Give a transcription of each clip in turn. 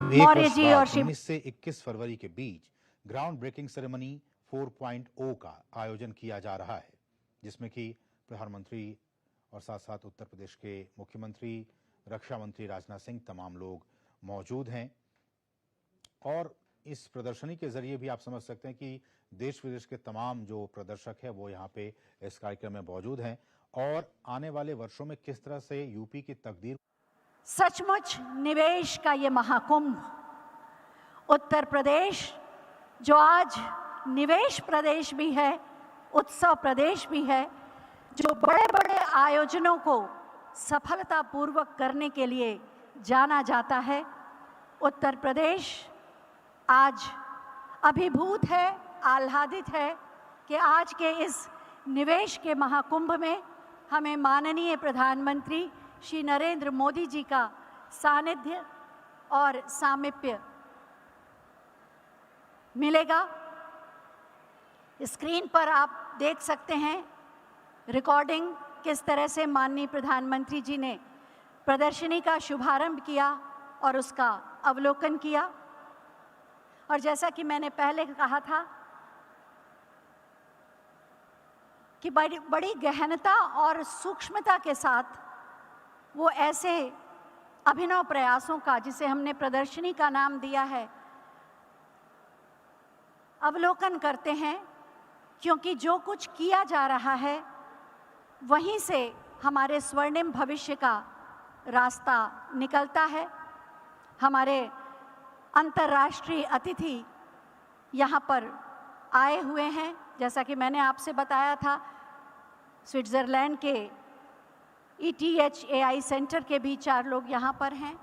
मौर्य जी और 19 से 21 फरवरी के बीच ग्राउंड ब्रेकिंग सेरेमनी 4.0 का आयोजन किया जा रहा है, जिसमें कि प्रधानमंत्री और साथ साथ उत्तर प्रदेश के मुख्यमंत्री, रक्षा मंत्री राजनाथ सिंह तमाम लोग मौजूद हैं। और इस प्रदर्शनी के जरिए भी आप समझ सकते हैं कि देश विदेश के तमाम जो प्रदर्शक है वो यहाँ पे इस कार्यक्रम में मौजूद हैं और आने वाले वर्षों में किस तरह से यूपी की तकदीर। सचमुच निवेश का ये महाकुंभ, उत्तर प्रदेश जो आज निवेश प्रदेश भी है, उत्सव प्रदेश भी है, जो बड़े बड़े आयोजनों को सफलतापूर्वक करने के लिए जाना जाता है, उत्तर प्रदेश आज अभिभूत है, आह्लादित है कि आज के इस निवेश के महाकुंभ में हमें माननीय प्रधानमंत्री श्री नरेंद्र मोदी जी का सानिध्य और सामीप्य मिलेगा। स्क्रीन पर आप देख सकते हैं रिकॉर्डिंग किस तरह से माननीय प्रधानमंत्री जी ने प्रदर्शनी का शुभारंभ किया और उसका अवलोकन किया। और जैसा कि मैंने पहले कहा था कि बड़ी गहनता और सूक्ष्मता के साथ वो ऐसे अभिनव प्रयासों का, जिसे हमने प्रदर्शनी का नाम दिया है, अवलोकन करते हैं, क्योंकि जो कुछ किया जा रहा है वहीं से हमारे स्वर्णिम भविष्य का रास्ता निकलता है। हमारे अंतर्राष्ट्रीय अतिथि यहाँ पर आए हुए हैं, जैसा कि मैंने आपसे बताया था, स्विट्ज़रलैंड के ETHAI सेंटर के भी 4 लोग यहाँ पर हैं।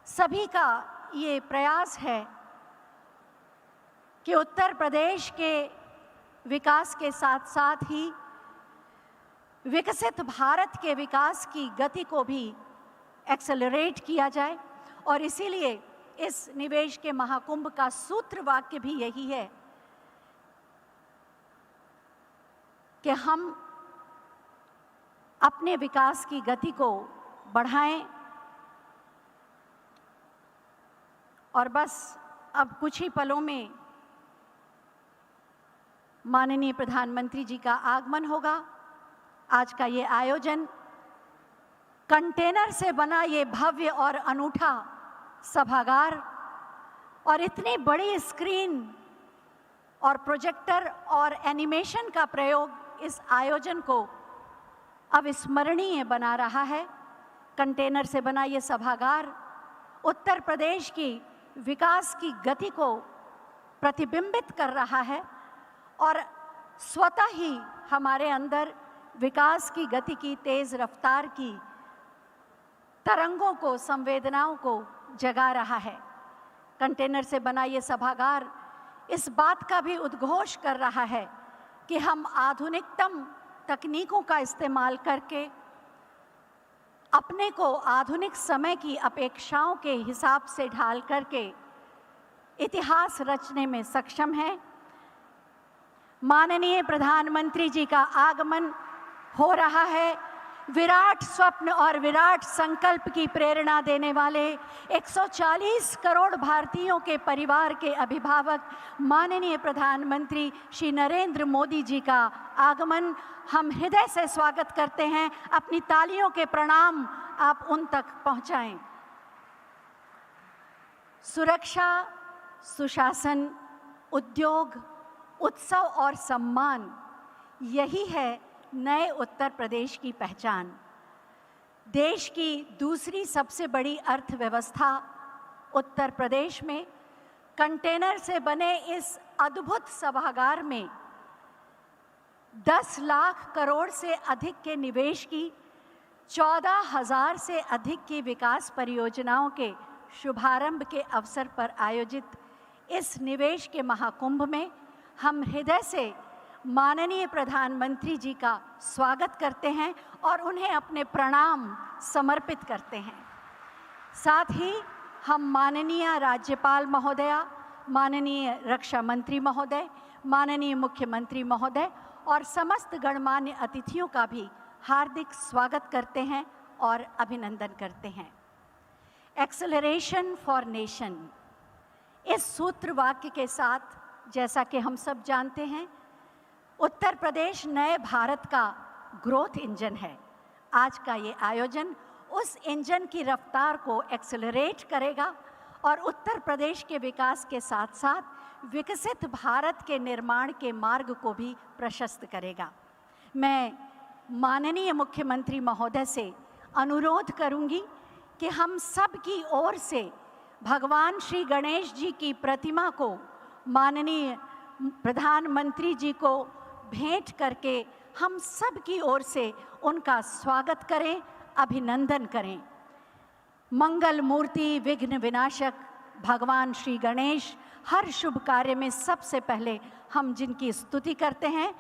सभी का ये प्रयास है कि उत्तर प्रदेश के विकास के साथ साथ ही विकसित भारत के विकास की गति को भी एक्सेलरेट किया जाए। और इसीलिए इस निवेश के महाकुंभ का सूत्र वाक्य भी यही है कि हम अपने विकास की गति को बढ़ाएं। और बस अब कुछ ही पलों में माननीय प्रधानमंत्री जी का आगमन होगा। आज का ये आयोजन कंटेनर से बना ये भव्य और अनूठा सभागार और इतनी बड़ी स्क्रीन और प्रोजेक्टर और एनिमेशन का प्रयोग इस आयोजन को अविस्मरणीय बना रहा है। कंटेनर से बना ये सभागार उत्तर प्रदेश की विकास की गति को प्रतिबिंबित कर रहा है और स्वतः ही हमारे अंदर विकास की गति की तेज रफ्तार की तरंगों को, संवेदनाओं को जगा रहा है। कंटेनर से बना ये सभागार इस बात का भी उद्घोष कर रहा है कि हम आधुनिकतम तकनीकों का इस्तेमाल करके अपने को आधुनिक समय की अपेक्षाओं के हिसाब से ढाल करके इतिहास रचने में सक्षम हैं। माननीय प्रधानमंत्री जी का आगमन हो रहा है। विराट स्वप्न और विराट संकल्प की प्रेरणा देने वाले 140 करोड़ भारतीयों के परिवार के अभिभावक माननीय प्रधानमंत्री श्री नरेंद्र मोदी जी का आगमन हम हृदय से स्वागत करते हैं। अपनी तालियों के प्रणाम आप उन तक पहुंचाएं। सुरक्षा, सुशासन, उद्योग, उत्सव और सम्मान, यही है नए उत्तर प्रदेश की पहचान। देश की दूसरी सबसे बड़ी अर्थव्यवस्था उत्तर प्रदेश में कंटेनर से बने इस अद्भुत सभागार में 10 लाख करोड़ से अधिक के निवेश की, 14,000 से अधिक की विकास परियोजनाओं के शुभारंभ के अवसर पर आयोजित इस निवेश के महाकुंभ में हम हृदय से माननीय प्रधानमंत्री जी का स्वागत करते हैं और उन्हें अपने प्रणाम समर्पित करते हैं। साथ ही हम माननीय राज्यपाल महोदया, माननीय रक्षा मंत्री महोदय, माननीय मुख्यमंत्री महोदय और समस्त गणमान्य अतिथियों का भी हार्दिक स्वागत करते हैं और अभिनंदन करते हैं। Acceleration for nation. इस सूत्र वाक्य के साथ, जैसा कि हम सब जानते हैं, उत्तर प्रदेश नए भारत का ग्रोथ इंजन है। आज का ये आयोजन उस इंजन की रफ्तार को एक्सेलरेट करेगा और उत्तर प्रदेश के विकास के साथ साथ विकसित भारत के निर्माण के मार्ग को भी प्रशस्त करेगा। मैं माननीय मुख्यमंत्री महोदय से अनुरोध करूंगी कि हम सब की ओर से भगवान श्री गणेश जी की प्रतिमा को माननीय प्रधानमंत्री जी को भेंट करके हम सब की ओर से उनका स्वागत करें, अभिनंदन करें। मंगल मूर्ति, विघ्न विनाशक भगवान श्री गणेश हर शुभ कार्य में सबसे पहले हम जिनकी स्तुति करते हैं,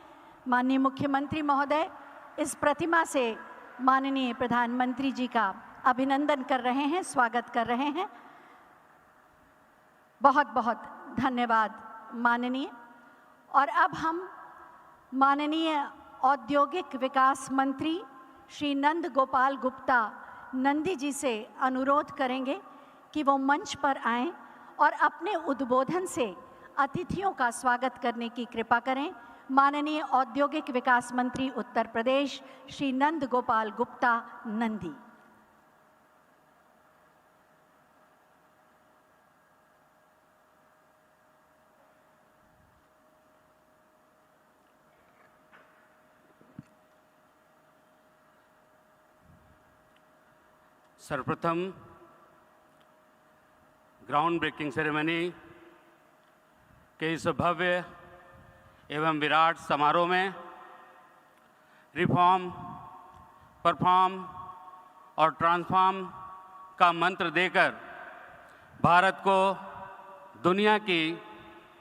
माननीय मुख्यमंत्री महोदय इस प्रतिमा से माननीय प्रधानमंत्री जी का अभिनंदन कर रहे हैं, स्वागत कर रहे हैं। बहुत बहुत धन्यवाद माननीय। और अब हम माननीय औद्योगिक विकास मंत्री श्री नंद गोपाल गुप्ता नंदी जी से अनुरोध करेंगे कि वो मंच पर आएं और अपने उद्बोधन से अतिथियों का स्वागत करने की कृपा करें। माननीय औद्योगिक विकास मंत्री उत्तर प्रदेश श्री नंद गोपाल गुप्ता नंदी। सर्वप्रथम ग्राउंड ब्रेकिंग सेरेमनी के इस भव्य एवं विराट समारोह में रिफॉर्म, परफॉर्म और ट्रांसफॉर्म का मंत्र देकर भारत को दुनिया की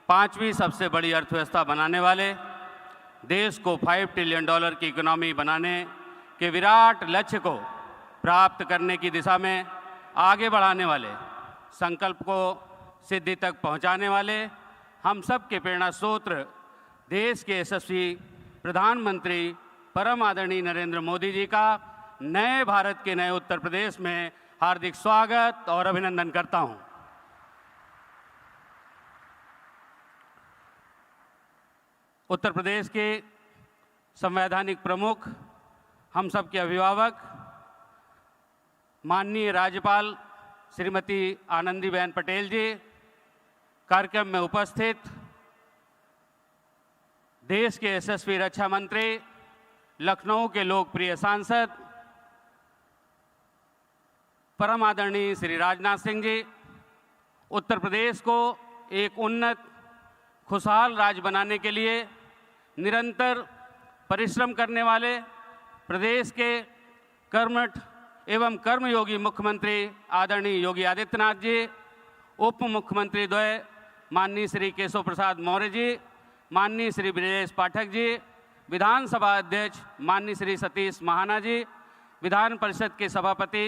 5वीं सबसे बड़ी अर्थव्यवस्था बनाने वाले, देश को $5 ट्रिलियन की इकोनॉमी बनाने के विराट लक्ष्य को प्राप्त करने की दिशा में आगे बढ़ाने वाले, संकल्प को सिद्धि तक पहुंचाने वाले हम सब के प्रेरणा स्रोत देश के यशस्वी प्रधानमंत्री परम आदरणीय नरेंद्र मोदी जी का नए भारत के नए उत्तर प्रदेश में हार्दिक स्वागत और अभिनंदन करता हूं। उत्तर प्रदेश के संवैधानिक प्रमुख, हम सब के अभिभावक, माननीय राज्यपाल श्रीमती आनंदीबेन पटेल जी, कार्यक्रम में उपस्थित देश के यशस्वी रक्षा मंत्री, लखनऊ के लोकप्रिय सांसद परम आदरणीय श्री राजनाथ सिंह जी, उत्तर प्रदेश को एक उन्नत खुशहाल राज्य बनाने के लिए निरंतर परिश्रम करने वाले प्रदेश के कर्मठ एवं कर्मयोगी मुख्यमंत्री आदरणीय योगी आदित्यनाथ जी, उप मुख्यमंत्री द्वय माननीय श्री केशव प्रसाद मौर्य जी, माननीय श्री ब्रजेश पाठक जी, विधानसभा अध्यक्ष माननीय श्री सतीश महाना जी, विधान परिषद के सभापति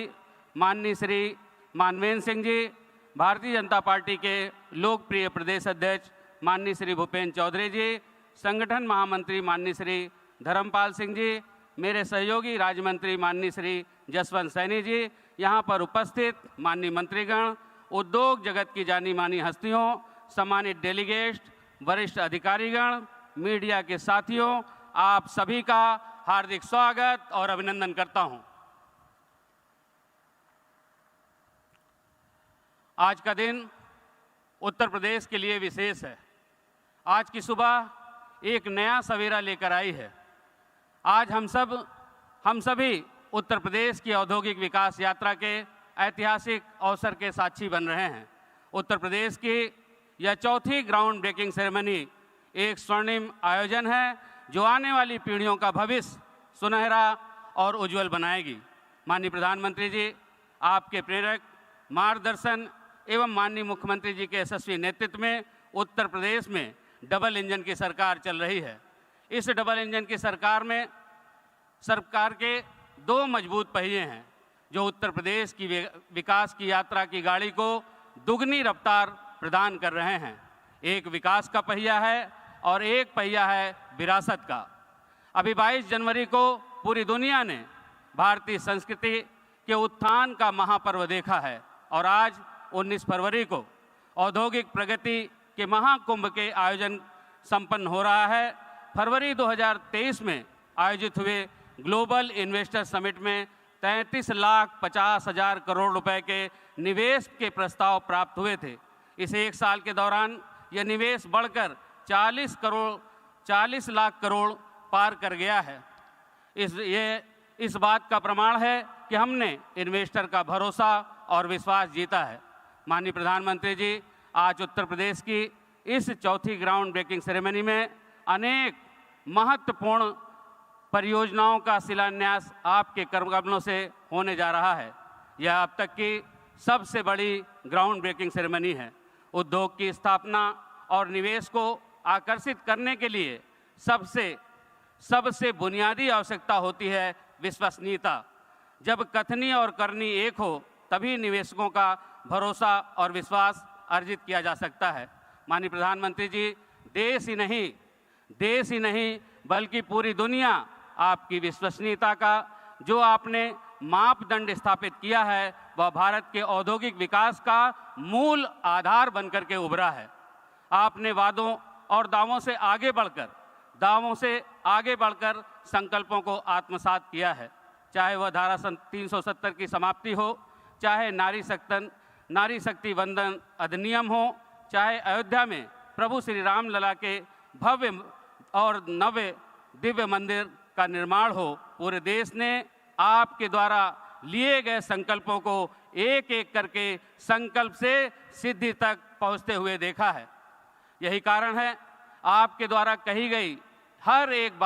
माननीय श्री मानवेंद्र सिंह जी, भारतीय जनता पार्टी के लोकप्रिय प्रदेश अध्यक्ष माननीय श्री भूपेंद्र चौधरी जी, संगठन महामंत्री माननीय श्री धर्मपाल सिंह जी, मेरे सहयोगी राज्य मंत्री माननीय श्री जसवंत सैनी जी, यहाँ पर उपस्थित माननीय मंत्रीगण, उद्योग जगत की जानी मानी हस्तियों, सम्मानित डेलीगेट, वरिष्ठ अधिकारीगण, मीडिया के साथियों, आप सभी का हार्दिक स्वागत और अभिनंदन करता हूं। आज का दिन उत्तर प्रदेश के लिए विशेष है। आज की सुबह एक नया सवेरा लेकर आई है। आज हम सभी उत्तर प्रदेश की औद्योगिक विकास यात्रा के ऐतिहासिक अवसर के साक्षी बन रहे हैं। उत्तर प्रदेश की यह चौथी ग्राउंड ब्रेकिंग सेरेमनी एक स्वर्णिम आयोजन है जो आने वाली पीढ़ियों का भविष्य सुनहरा और उज्जवल बनाएगी। माननीय प्रधानमंत्री जी, आपके प्रेरक मार्गदर्शन एवं माननीय मुख्यमंत्री जी के यशस्वी नेतृत्व में उत्तर प्रदेश में डबल इंजन की सरकार चल रही है। इस डबल इंजन की सरकार में सरकार के दो मजबूत पहिए हैं जो उत्तर प्रदेश की विकास की यात्रा की गाड़ी को दुगनी रफ्तार प्रदान कर रहे हैं। एक विकास का पहिया है और एक पहिया है विरासत का। अभी 22 जनवरी को पूरी दुनिया ने भारतीय संस्कृति के उत्थान का महापर्व देखा है। और आज 19 फरवरी को औद्योगिक प्रगति के महाकुंभ के आयोजन संपन्न हो रहा है। फरवरी 2023 में आयोजित हुए ग्लोबल इन्वेस्टर समिट में 33,50,000 करोड़ रुपए के निवेश के प्रस्ताव प्राप्त हुए थे। इस एक साल के दौरान यह निवेश बढ़कर 40 लाख करोड़ पार कर गया है। इस बात का प्रमाण है कि हमने इन्वेस्टर का भरोसा और विश्वास जीता है। माननीय प्रधानमंत्री जी, आज उत्तर प्रदेश की इस चौथी ग्राउंड ब्रेकिंग सेरेमनी में अनेक महत्वपूर्ण परियोजनाओं का शिलान्यास आपके कमलों से होने जा रहा है। यह अब तक की सबसे बड़ी ग्राउंड ब्रेकिंग सेरेमनी है। उद्योग की स्थापना और निवेश को आकर्षित करने के लिए सबसे बुनियादी आवश्यकता होती है विश्वसनीयता। जब कथनी और करनी एक हो तभी निवेशकों का भरोसा और विश्वास अर्जित किया जा सकता है। माननीय प्रधानमंत्री जी, देश ही नहीं बल्कि पूरी दुनिया आपकी विश्वसनीयता का जो आपने मापदंड स्थापित किया है वह भारत के औद्योगिक विकास का मूल आधार बनकर के उभरा है। आपने वादों और दावों से आगे बढ़कर संकल्पों को आत्मसात किया है। चाहे वह धारा 370 की समाप्ति हो, चाहे नारी शक्ति वंदन अधिनियम हो, चाहे अयोध्या में प्रभु श्री राम लला के भव्य और नव्य दिव्य मंदिर का निर्माण हो, पूरे देश ने आपके द्वारा लिए गए संकल्पों को एक एक करके संकल्प से सिद्धि तक पहुंचते हुए देखा है। यही कारण है आपके द्वारा कही गई हर एक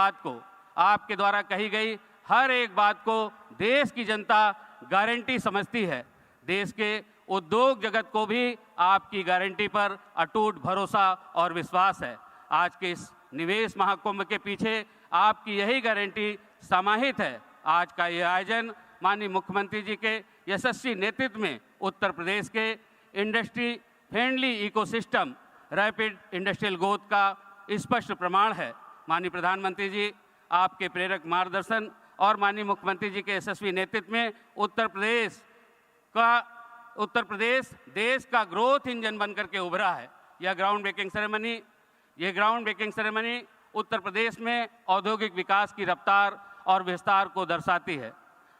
बात को देश की जनता गारंटी समझती है। देश के उद्योग जगत को भी आपकी गारंटी पर अटूट भरोसा और विश्वास है। आज के इस निवेश महाकुंभ के पीछे आपकी यही गारंटी समाहित है। आज का यह आयोजन माननीय मुख्यमंत्री जी के यशस्वी नेतृत्व में उत्तर प्रदेश के industry friendly ecosystem rapid industrial growth का स्पष्ट प्रमाण है। माननीय प्रधानमंत्री जी, आपके प्रेरक मार्गदर्शन और माननीय मुख्यमंत्री जी के यशस्वी नेतृत्व में उत्तर प्रदेश देश का ग्रोथ इंजन बनकर के उभरा है। यह ground breaking ceremony Uttar Pradesh में औद्योगिक विकास की रफ्तार और विस्तार को दर्शाती है।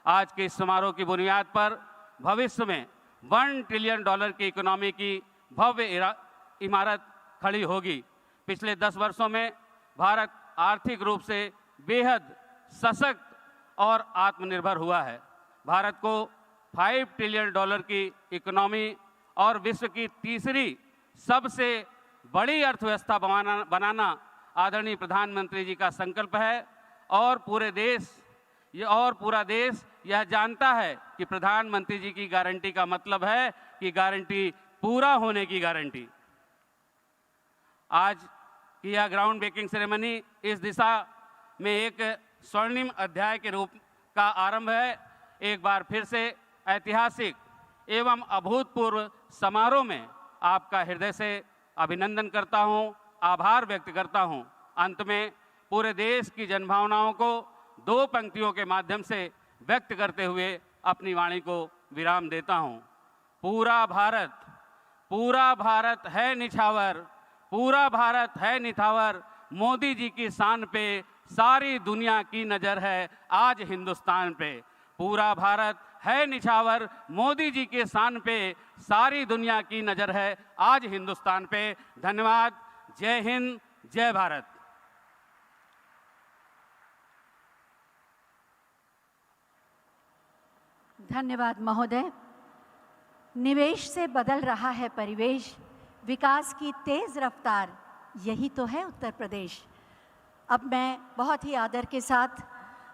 आज के इस समारोह की बुनियाद पर भविष्य में $1 ट्रिलियन की इकोनॉमी की भव्य इमारत खड़ी होगी। पिछले 10 वर्षों में भारत आर्थिक रूप से बेहद सशक्त और आत्मनिर्भर हुआ है। भारत को $5 ट्रिलियन की इकोनॉमी और विश्व की तीसरी सबसे बड़ी अर्थव्यवस्था बनाना आदरणीय प्रधानमंत्री जी का संकल्प है और पूरा देश यह जानता है कि प्रधानमंत्री जी की गारंटी का मतलब है कि गारंटी पूरा होने की गारंटी। आज की यह ग्राउंड ब्रेकिंग सेरेमनी इस दिशा में एक स्वर्णिम अध्याय के रूप का आरंभ है। एक बार फिर से ऐतिहासिक एवं अभूतपूर्व समारोह में आपका हृदय से अभिनंदन करता हूं, आभार व्यक्त करता हूं। अंत में पूरे देश की जनभावनाओं को 2 पंक्तियों के माध्यम से व्यक्त करते हुए अपनी वाणी को विराम देता हूं। पूरा भारत है निछावर, पूरा भारत है निछावर, मोदी जी की शान पे सारी दुनिया की नज़र है आज हिंदुस्तान पे। पूरा भारत है निछावर, मोदी जी के शान पे सारी दुनिया की नज़र है आज हिंदुस्तान पे। धन्यवाद। जय हिंद, जय भारत। धन्यवाद महोदय। निवेश से बदल रहा है परिवेश, विकास की तेज रफ्तार, यही तो है उत्तर प्रदेश। अब मैं बहुत ही आदर के साथ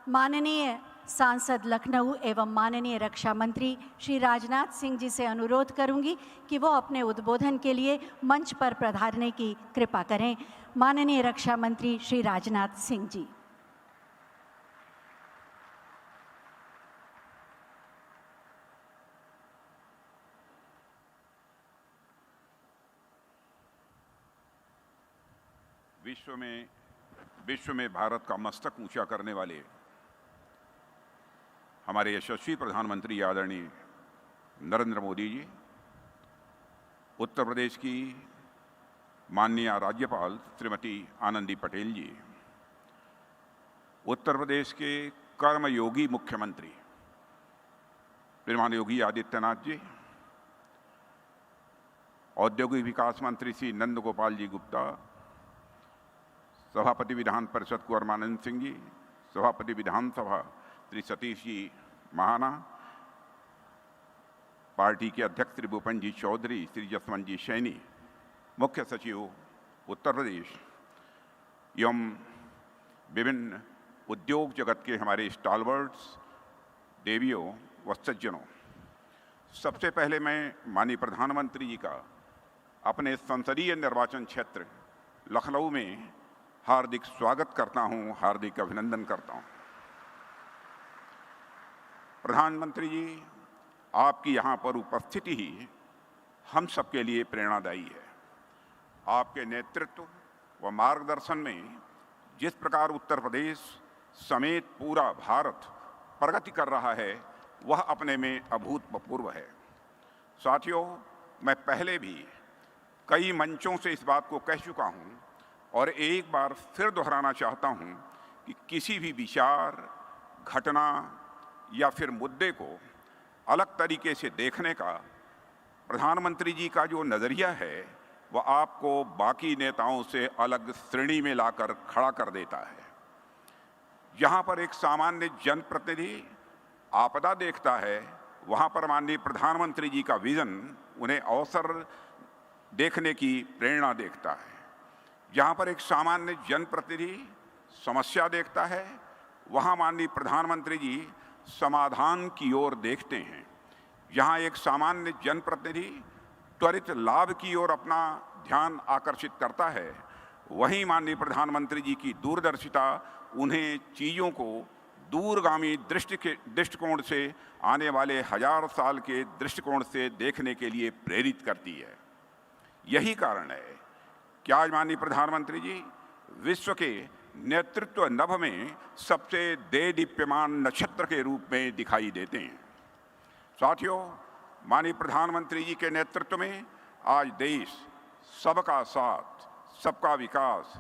माननीय सांसद लखनऊ एवं माननीय रक्षा मंत्री श्री राजनाथ सिंह जी से अनुरोध करूंगी कि वो अपने उद्बोधन के लिए मंच पर पधारने की कृपा करें। माननीय रक्षा मंत्री श्री राजनाथ सिंह जी। विश्व में भारत का मस्तक ऊंचा करने वाले हमारे यशस्वी प्रधानमंत्री आदरणीय नरेंद्र मोदी जी, उत्तर प्रदेश की माननीय राज्यपाल श्रीमती आनंदी पटेल जी, उत्तर प्रदेश के कर्मयोगी मुख्यमंत्री श्रीमान योगी आदित्यनाथ जी, औद्योगिक विकास मंत्री श्री नंद गोपाल जी गुप्ता, सभापति विधान परिषद कुंवर मानंद सिंह जी, सभापति विधानसभा श्री सतीश जी महाना, पार्टी के अध्यक्ष श्री भूपन जी चौधरी, श्री जसवंत जी सैनी, मुख्य सचिव उत्तर प्रदेश एवं विभिन्न उद्योग जगत के हमारे स्टालवर्ड्स, देवियों व सज्जनों, सबसे पहले मैं माननीय प्रधानमंत्री जी का अपने संसदीय निर्वाचन क्षेत्र लखनऊ में हार्दिक स्वागत करता हूं, हार्दिक अभिनंदन करता हूं। प्रधानमंत्री जी, आपकी यहाँ पर उपस्थिति ही हम सबके लिए प्रेरणादायी है। आपके नेतृत्व व मार्गदर्शन में जिस प्रकार उत्तर प्रदेश समेत पूरा भारत प्रगति कर रहा है, वह अपने में अभूतपूर्व है। साथियों, मैं पहले भी कई मंचों से इस बात को कह चुका हूं और एक बार फिर दोहराना चाहता हूं कि किसी भी विचार, घटना या फिर मुद्दे को अलग तरीके से देखने का प्रधानमंत्री जी का जो नज़रिया है, वह आपको बाकी नेताओं से अलग श्रेणी में लाकर खड़ा कर देता है। जहां पर एक सामान्य जनप्रतिनिधि आपदा देखता है, वहां पर माननीय प्रधानमंत्री जी का विजन उन्हें अवसर देखने की प्रेरणा देखता है। जहां पर एक सामान्य जनप्रतिनिधि समस्या देखता है, वहां माननीय प्रधानमंत्री जी समाधान की ओर देखते हैं। जहां एक सामान्य जनप्रतिनिधि त्वरित लाभ की ओर अपना ध्यान आकर्षित करता है, वहीं माननीय प्रधानमंत्री जी की दूरदर्शिता उन्हें चीज़ों को दूरगामी दृष्टिकोण से, आने वाले 1000 साल के दृष्टिकोण से देखने के लिए प्रेरित करती है। यही कारण है कि आज माननीय प्रधानमंत्री जी विश्व के नेतृत्व नभ में सबसे देदीप्यमान नक्षत्र के रूप में दिखाई देते हैं। साथियों, माननीय प्रधानमंत्री जी के नेतृत्व में आज देश सबका साथ, सबका विकास,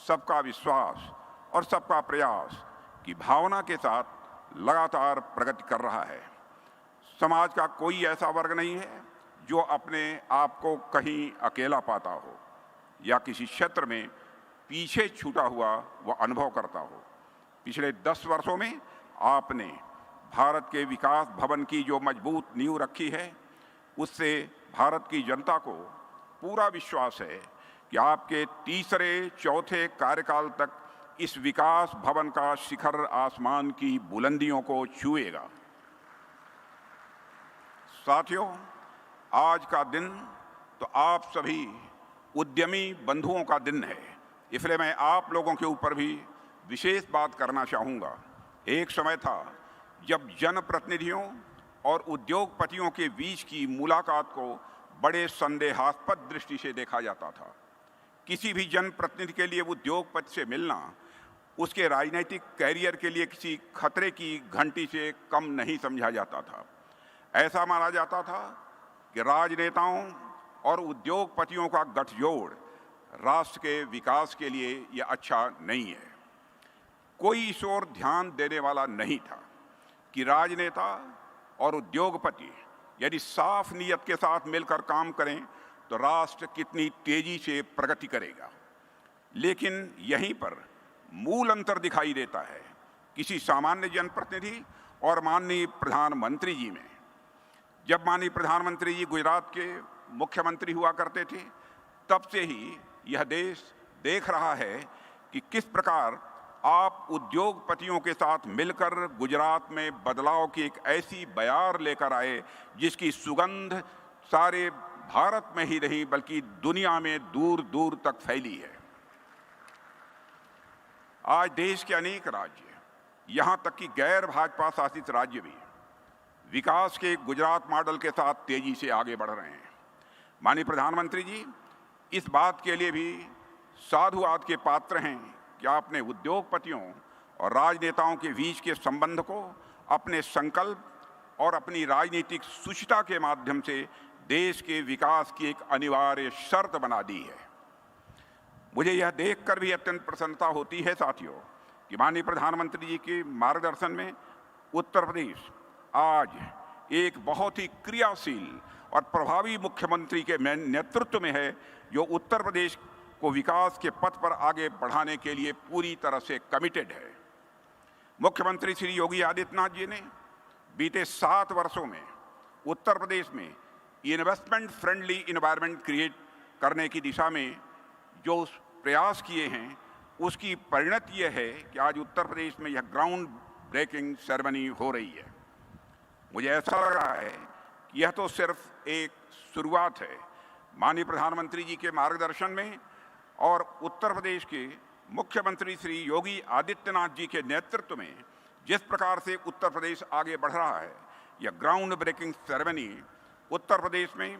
सबका विश्वास और सबका प्रयास की भावना के साथ लगातार प्रगति कर रहा है। समाज का कोई ऐसा वर्ग नहीं है जो अपने आप को कहीं अकेला पाता हो या किसी क्षेत्र में पीछे छूटा हुआ वह अनुभव करता हो। पिछले 10 वर्षों में आपने भारत के विकास भवन की जो मजबूत नींव रखी है, उससे भारत की जनता को पूरा विश्वास है कि आपके तीसरे चौथे कार्यकाल तक इस विकास भवन का शिखर आसमान की बुलंदियों को छुएगा। साथियों, आज का दिन तो आप सभी उद्यमी बंधुओं का दिन है, इसलिए मैं आप लोगों के ऊपर भी विशेष बात करना चाहूँगा। एक समय था जब जनप्रतिनिधियों और उद्योगपतियों के बीच की मुलाकात को बड़े संदेहास्पद दृष्टि से देखा जाता था। किसी भी जनप्रतिनिधि के लिए उद्योगपति से मिलना उसके राजनीतिक कैरियर के लिए किसी खतरे की घंटी से कम नहीं समझा जाता था। ऐसा माना जाता था कि राजनेताओं और उद्योगपतियों का गठजोड़ राष्ट्र के विकास के लिए यह अच्छा नहीं है। कोई इस ओर ध्यान देने वाला नहीं था कि राजनेता और उद्योगपति यदि साफ नीयत के साथ मिलकर काम करें तो राष्ट्र कितनी तेजी से प्रगति करेगा। लेकिन यहीं पर मूल अंतर दिखाई देता है किसी सामान्य जनप्रतिनिधि और माननीय प्रधानमंत्री जी में। जब माननीय प्रधानमंत्री जी गुजरात के मुख्यमंत्री हुआ करते थे, तब से ही यह देश देख रहा है कि किस प्रकार आप उद्योगपतियों के साथ मिलकर गुजरात में बदलाव की एक ऐसी बयार लेकर आए जिसकी सुगंध सारे भारत में ही नहीं बल्कि दुनिया में दूर दूर तक फैली है। आज देश के अनेक राज्य, यहाँ तक कि गैर भाजपा शासित राज्य भी विकास के गुजरात मॉडल के साथ तेजी से आगे बढ़ रहे हैं। माननीय प्रधानमंत्री जी इस बात के लिए भी साधुवाद के पात्र हैं कि आपने उद्योगपतियों और राजनेताओं के बीच के संबंध को अपने संकल्प और अपनी राजनीतिक सुचिता के माध्यम से देश के विकास की एक अनिवार्य शर्त बना दी है। मुझे यह देखकर भी अत्यंत प्रसन्नता होती है साथियों कि माननीय प्रधानमंत्री जी के मार्गदर्शन में उत्तर प्रदेश आज एक बहुत ही क्रियाशील और प्रभावी मुख्यमंत्री के नेतृत्व में है, जो उत्तर प्रदेश को विकास के पथ पर आगे बढ़ाने के लिए पूरी तरह से कमिटेड है। मुख्यमंत्री श्री योगी आदित्यनाथ जी ने बीते 7 वर्षों में उत्तर प्रदेश में इन्वेस्टमेंट फ्रेंडली इन्वायरमेंट क्रिएट करने की दिशा में जो प्रयास किए हैं, उसकी परिणति यह है कि आज उत्तर प्रदेश में यह ग्राउंड ब्रेकिंग सेरेमनी हो रही है। मुझे ऐसा लग रहा है कि यह तो सिर्फ एक शुरुआत है। माननीय प्रधानमंत्री जी के मार्गदर्शन में और उत्तर प्रदेश के मुख्यमंत्री श्री योगी आदित्यनाथ जी के नेतृत्व में जिस प्रकार से उत्तर प्रदेश आगे बढ़ रहा है, यह ground breaking ceremony Uttar Pradesh में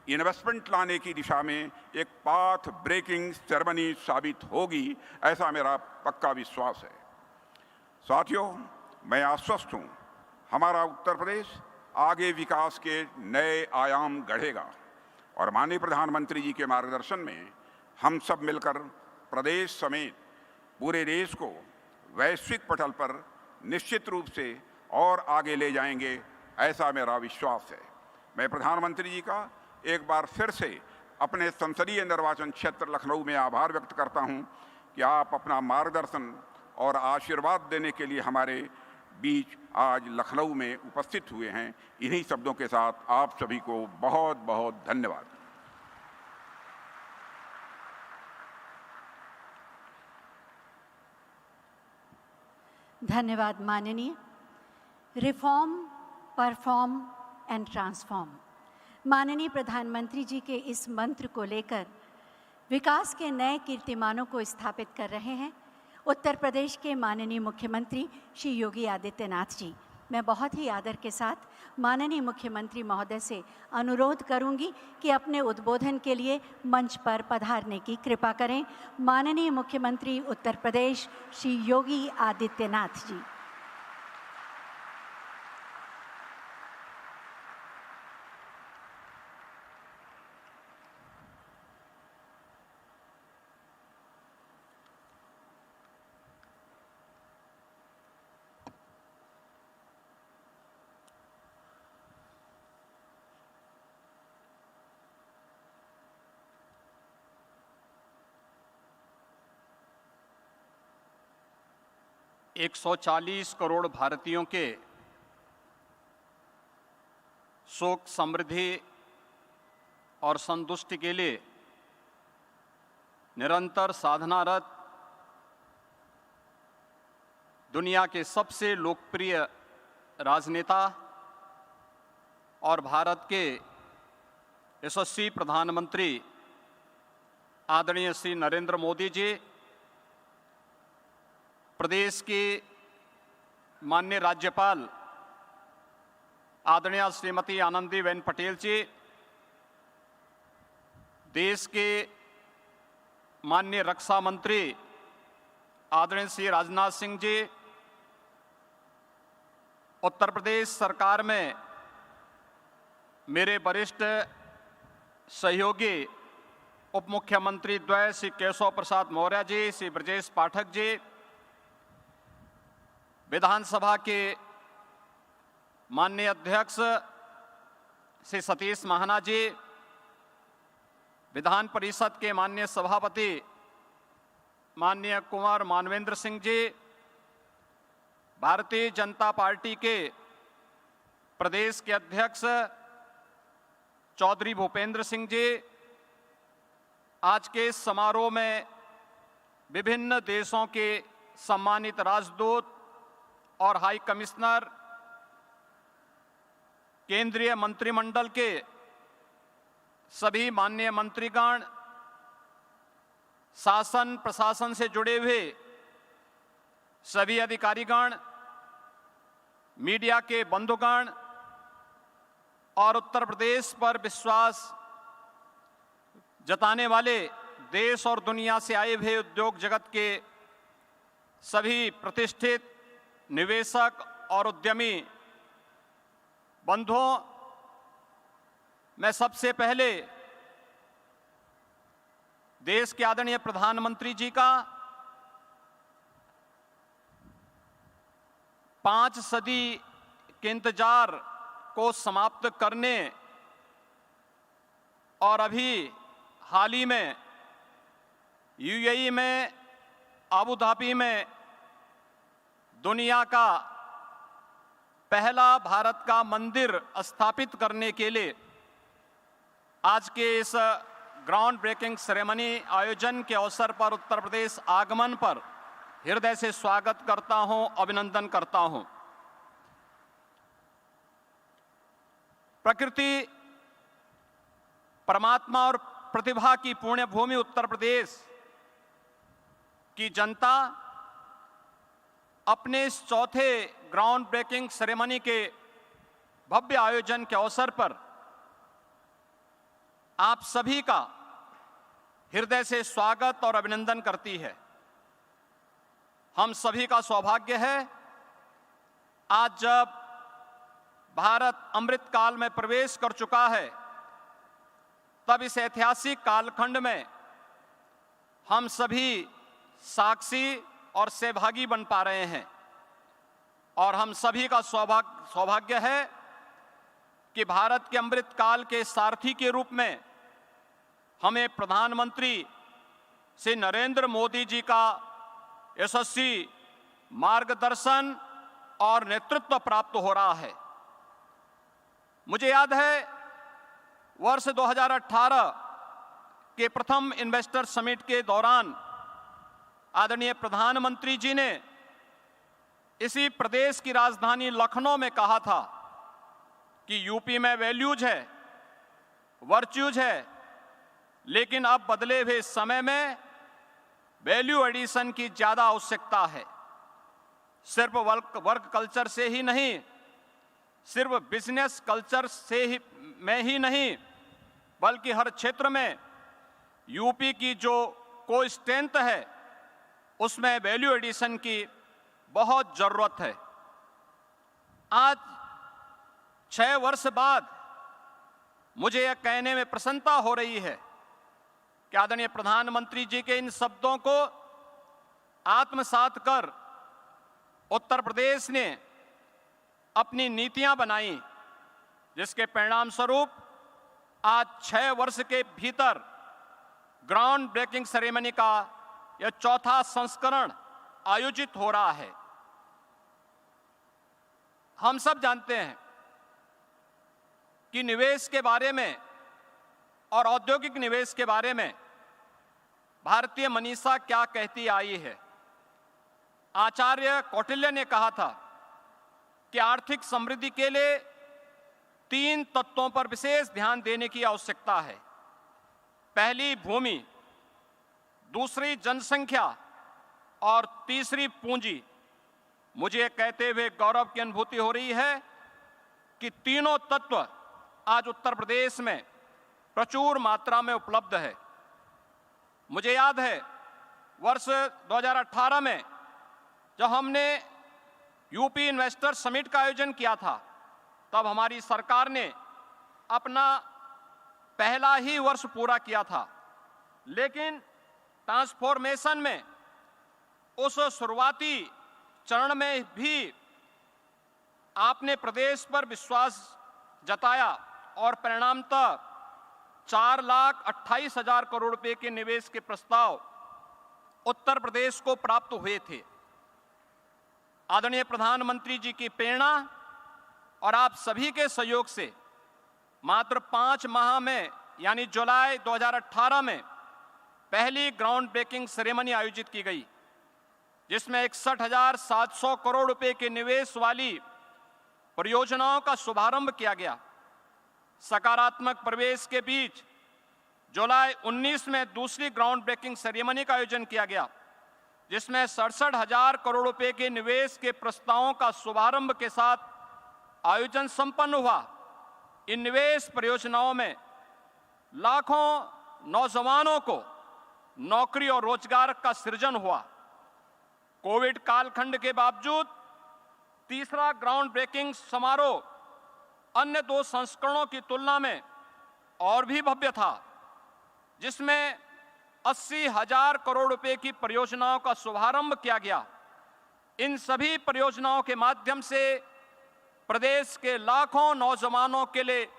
इन्वेस्टमेंट लाने की दिशा में एक पाथ ब्रेकिंग सेरेमनी साबित होगी, ऐसा मेरा पक्का विश्वास है। साथियों, मैं आश्वस्त हूं, हमारा उत्तर प्रदेश आगे विकास के नए आयाम गढ़ेगा और माननीय प्रधानमंत्री जी के मार्गदर्शन में हम सब मिलकर प्रदेश समेत पूरे देश को वैश्विक पटल पर निश्चित रूप से और आगे ले जाएंगे, ऐसा मेरा विश्वास है। मैं प्रधानमंत्री जी का एक बार फिर से अपने संसदीय निर्वाचन क्षेत्र लखनऊ में आभार व्यक्त करता हूं कि आप अपना मार्गदर्शन और आशीर्वाद देने के लिए हमारे बीच आज लखनऊ में उपस्थित हुए हैं। इन्हीं शब्दों के साथ आप सभी को बहुत बहुत धन्यवाद। धन्यवाद माननीय। रिफॉर्म, परफॉर्म एंड ट्रांसफॉर्म, माननीय प्रधानमंत्री जी के इस मंत्र को लेकर विकास के नए कीर्तिमानों को स्थापित कर रहे हैं उत्तर प्रदेश के माननीय मुख्यमंत्री श्री योगी आदित्यनाथ जी। मैं बहुत ही आदर के साथ माननीय मुख्यमंत्री महोदय से अनुरोध करूंगी कि अपने उद्बोधन के लिए मंच पर पधारने की कृपा करें। माननीय मुख्यमंत्री उत्तर प्रदेश श्री योगी आदित्यनाथ जी। एक 140 करोड़ भारतीयों के सुख, समृद्धि और संतुष्टि के लिए निरंतर साधनारत दुनिया के सबसे लोकप्रिय राजनेता और भारत के यशस्वी प्रधानमंत्री आदरणीय श्री नरेंद्र मोदी जी, प्रदेश के माननीय राज्यपाल आदरणीय श्रीमती आनंदीबेन पटेल जी, देश के माननीय रक्षा मंत्री आदरणीय श्री राजनाथ सिंह जी, उत्तर प्रदेश सरकार में मेरे वरिष्ठ सहयोगी उप मुख्यमंत्री द्वय श्री केशव प्रसाद मौर्य जी, श्री ब्रजेश पाठक जी, विधानसभा के माननीय अध्यक्ष श्री सतीश महाना जी, विधान परिषद के माननीय सभापति माननीय कुंवर मानवेंद्र सिंह जी, भारतीय जनता पार्टी के प्रदेश के अध्यक्ष चौधरी भूपेंद्र सिंह जी, आज के इस समारोह में विभिन्न देशों के सम्मानित राजदूत और हाई कमिश्नर, केंद्रीय मंत्रिमंडल के सभी माननीय मंत्रीगण, शासन प्रशासन से जुड़े हुए सभी अधिकारीगण, मीडिया के बंधुगण और उत्तर प्रदेश पर विश्वास जताने वाले देश और दुनिया से आए हुए उद्योग जगत के सभी प्रतिष्ठित निवेशक और उद्यमी बंधुओं, मैं सबसे पहले देश के आदरणीय प्रधानमंत्री जी का 5 सदी के इंतजार को समाप्त करने और अभी हाल ही में यूएई में अबू धाबी में दुनिया का पहला भारत का मंदिर स्थापित करने के लिए आज के इस ग्राउंड ब्रेकिंग सेरेमनी आयोजन के अवसर पर उत्तर प्रदेश आगमन पर हृदय से स्वागत करता हूं, अभिनंदन करता हूं। प्रकृति, परमात्मा और प्रतिभा की पुण्य भूमि उत्तर प्रदेश की जनता अपने इस चौथे ग्राउंड ब्रेकिंग सेरेमनी के भव्य आयोजन के अवसर पर आप सभी का हृदय से स्वागत और अभिनंदन करती है। हम सभी का सौभाग्य है आज जब भारत अमृत काल में प्रवेश कर चुका है, तब इस ऐतिहासिक कालखंड में हम सभी साक्षी और सहभागी बन पा रहे हैं। और हम सभी का सौभाग्य है कि भारत के अमृत काल के सारथी के रूप में हमें प्रधानमंत्री श्री नरेंद्र मोदी जी का यशस्वी मार्गदर्शन और नेतृत्व प्राप्त हो रहा है। मुझे याद है वर्ष 2018 के प्रथम इन्वेस्टर समिट के दौरान आदरणीय प्रधानमंत्री जी ने इसी प्रदेश की राजधानी लखनऊ में कहा था कि यूपी में वैल्यूज है, वर्च्यूज है, लेकिन अब बदले हुए समय में वैल्यू एडिशन की ज्यादा आवश्यकता है। सिर्फ वर्क कल्चर से ही नहीं, सिर्फ बिजनेस कल्चर से ही में ही नहीं, बल्कि हर क्षेत्र में यूपी की जो कोई स्ट्रेंथ है उसमें वैल्यू एडिशन की बहुत जरूरत है। आज 6 वर्ष बाद मुझे यह कहने में प्रसन्नता हो रही है कि आदरणीय प्रधानमंत्री जी के इन शब्दों को आत्मसात कर उत्तर प्रदेश ने अपनी नीतियां बनाई, जिसके परिणाम स्वरूप आज 6 वर्ष के भीतर ग्राउंड ब्रेकिंग सेरेमनी का यह चौथा संस्करण आयोजित हो रहा है। हम सब जानते हैं कि निवेश के बारे में और औद्योगिक निवेश के बारे में भारतीय मनीषा क्या कहती आई है। आचार्य कौटिल्य ने कहा था कि आर्थिक समृद्धि के लिए 3 तत्वों पर विशेष ध्यान देने की आवश्यकता है। पहली भूमि, दूसरी जनसंख्या और तीसरी पूंजी। मुझे कहते हुए गौरव की अनुभूति हो रही है कि तीनों तत्व आज उत्तर प्रदेश में प्रचुर मात्रा में उपलब्ध है। मुझे याद है वर्ष 2018 में जब हमने यूपी इन्वेस्टर समिट का आयोजन किया था, तब हमारी सरकार ने अपना पहला ही वर्ष पूरा किया था, लेकिन ट्रांसफॉर्मेशन में उस शुरुआती चरण में भी आपने प्रदेश पर विश्वास जताया और परिणामतः 4,28,000 करोड़ रुपए के निवेश के प्रस्ताव उत्तर प्रदेश को प्राप्त हुए थे। आदरणीय प्रधानमंत्री जी की प्रेरणा और आप सभी के सहयोग से मात्र 5 माह में यानी जुलाई 2018 में पहली ग्राउंड ब्रेकिंग सेरेमनी आयोजित की गई, जिसमें 61,700 करोड़ रुपए के निवेश वाली परियोजनाओं का शुभारंभ किया गया। सकारात्मक प्रवेश के बीच जुलाई 19 में दूसरी ग्राउंड ब्रेकिंग सेरेमनी का आयोजन किया गया, जिसमें 67,000 करोड़ रुपए के निवेश के प्रस्तावों का शुभारंभ के साथ आयोजन संपन्न हुआ। इन निवेश परियोजनाओं में लाखों नौजवानों को नौकरी और रोजगार का सृजन हुआ। कोविड कालखंड के बावजूद तीसरा ग्राउंड ब्रेकिंग समारोह अन्य 2 संस्करणों की तुलना में और भी भव्य था, जिसमें 80,000 करोड़ रुपए की परियोजनाओं का शुभारंभ किया गया। इन सभी परियोजनाओं के माध्यम से प्रदेश के लाखों नौजवानों के लिए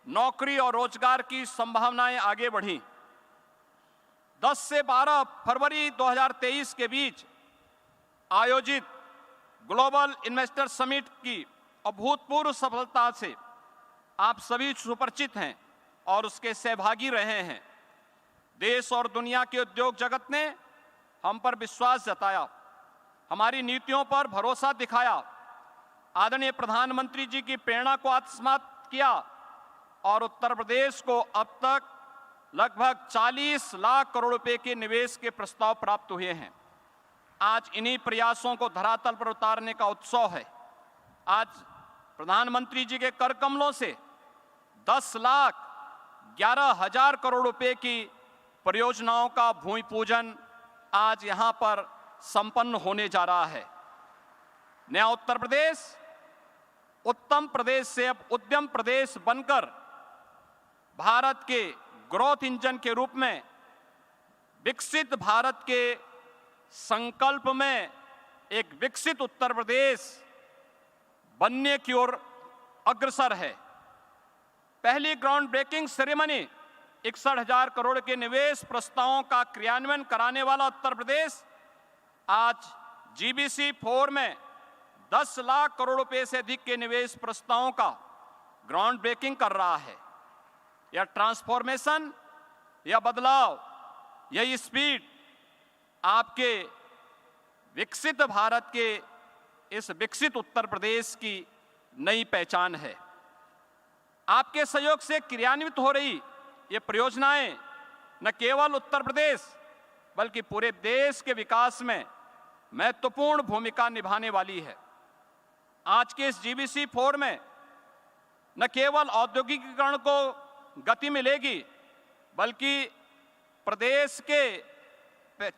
नौकरी और रोजगार की संभावनाएं आगे बढ़ी। 10 से 12 फरवरी 2023 के बीच आयोजित ग्लोबल इन्वेस्टर समिट की अभूतपूर्व सफलता से आप सभी सुपरिचित हैं और उसके सहभागी रहे हैं। देश और दुनिया के उद्योग जगत ने हम पर विश्वास जताया, हमारी नीतियों पर भरोसा दिखाया, आदरणीय प्रधानमंत्री जी की प्रेरणा को आत्मसात किया और उत्तर प्रदेश को अब तक लगभग 40 लाख करोड़ रुपए के निवेश के प्रस्ताव प्राप्त हुए हैं। आज इन्हीं प्रयासों को धरातल पर उतारने का उत्सव है। आज प्रधानमंत्री जी के कर कमलों से 10,11,000 करोड़ रुपए की परियोजनाओं का भूमि पूजन आज यहां पर संपन्न होने जा रहा है। नया उत्तर प्रदेश उत्तम प्रदेश से अब उद्यम प्रदेश बनकर भारत के ग्रोथ इंजन के रूप में विकसित भारत के संकल्प में एक विकसित उत्तर प्रदेश बनने की ओर अग्रसर है। पहली ग्राउंड ब्रेकिंग सेरेमनी 61,000 करोड़ के निवेश प्रस्तावों का क्रियान्वयन कराने वाला उत्तर प्रदेश आज GBC 4 में 10 लाख करोड़ रुपए से अधिक के निवेश प्रस्तावों का ग्राउंड ब्रेकिंग कर रहा है। यह ट्रांसफॉर्मेशन, यह बदलाव, यह स्पीड आपके विकसित भारत के इस विकसित उत्तर प्रदेश की नई पहचान है। आपके सहयोग से क्रियान्वित हो रही ये परियोजनाएं न केवल उत्तर प्रदेश बल्कि पूरे देश के विकास में महत्वपूर्ण भूमिका निभाने वाली है। आज के इस GBC 4 में न केवल औद्योगिकीकरण को गति मिलेगी बल्कि प्रदेश के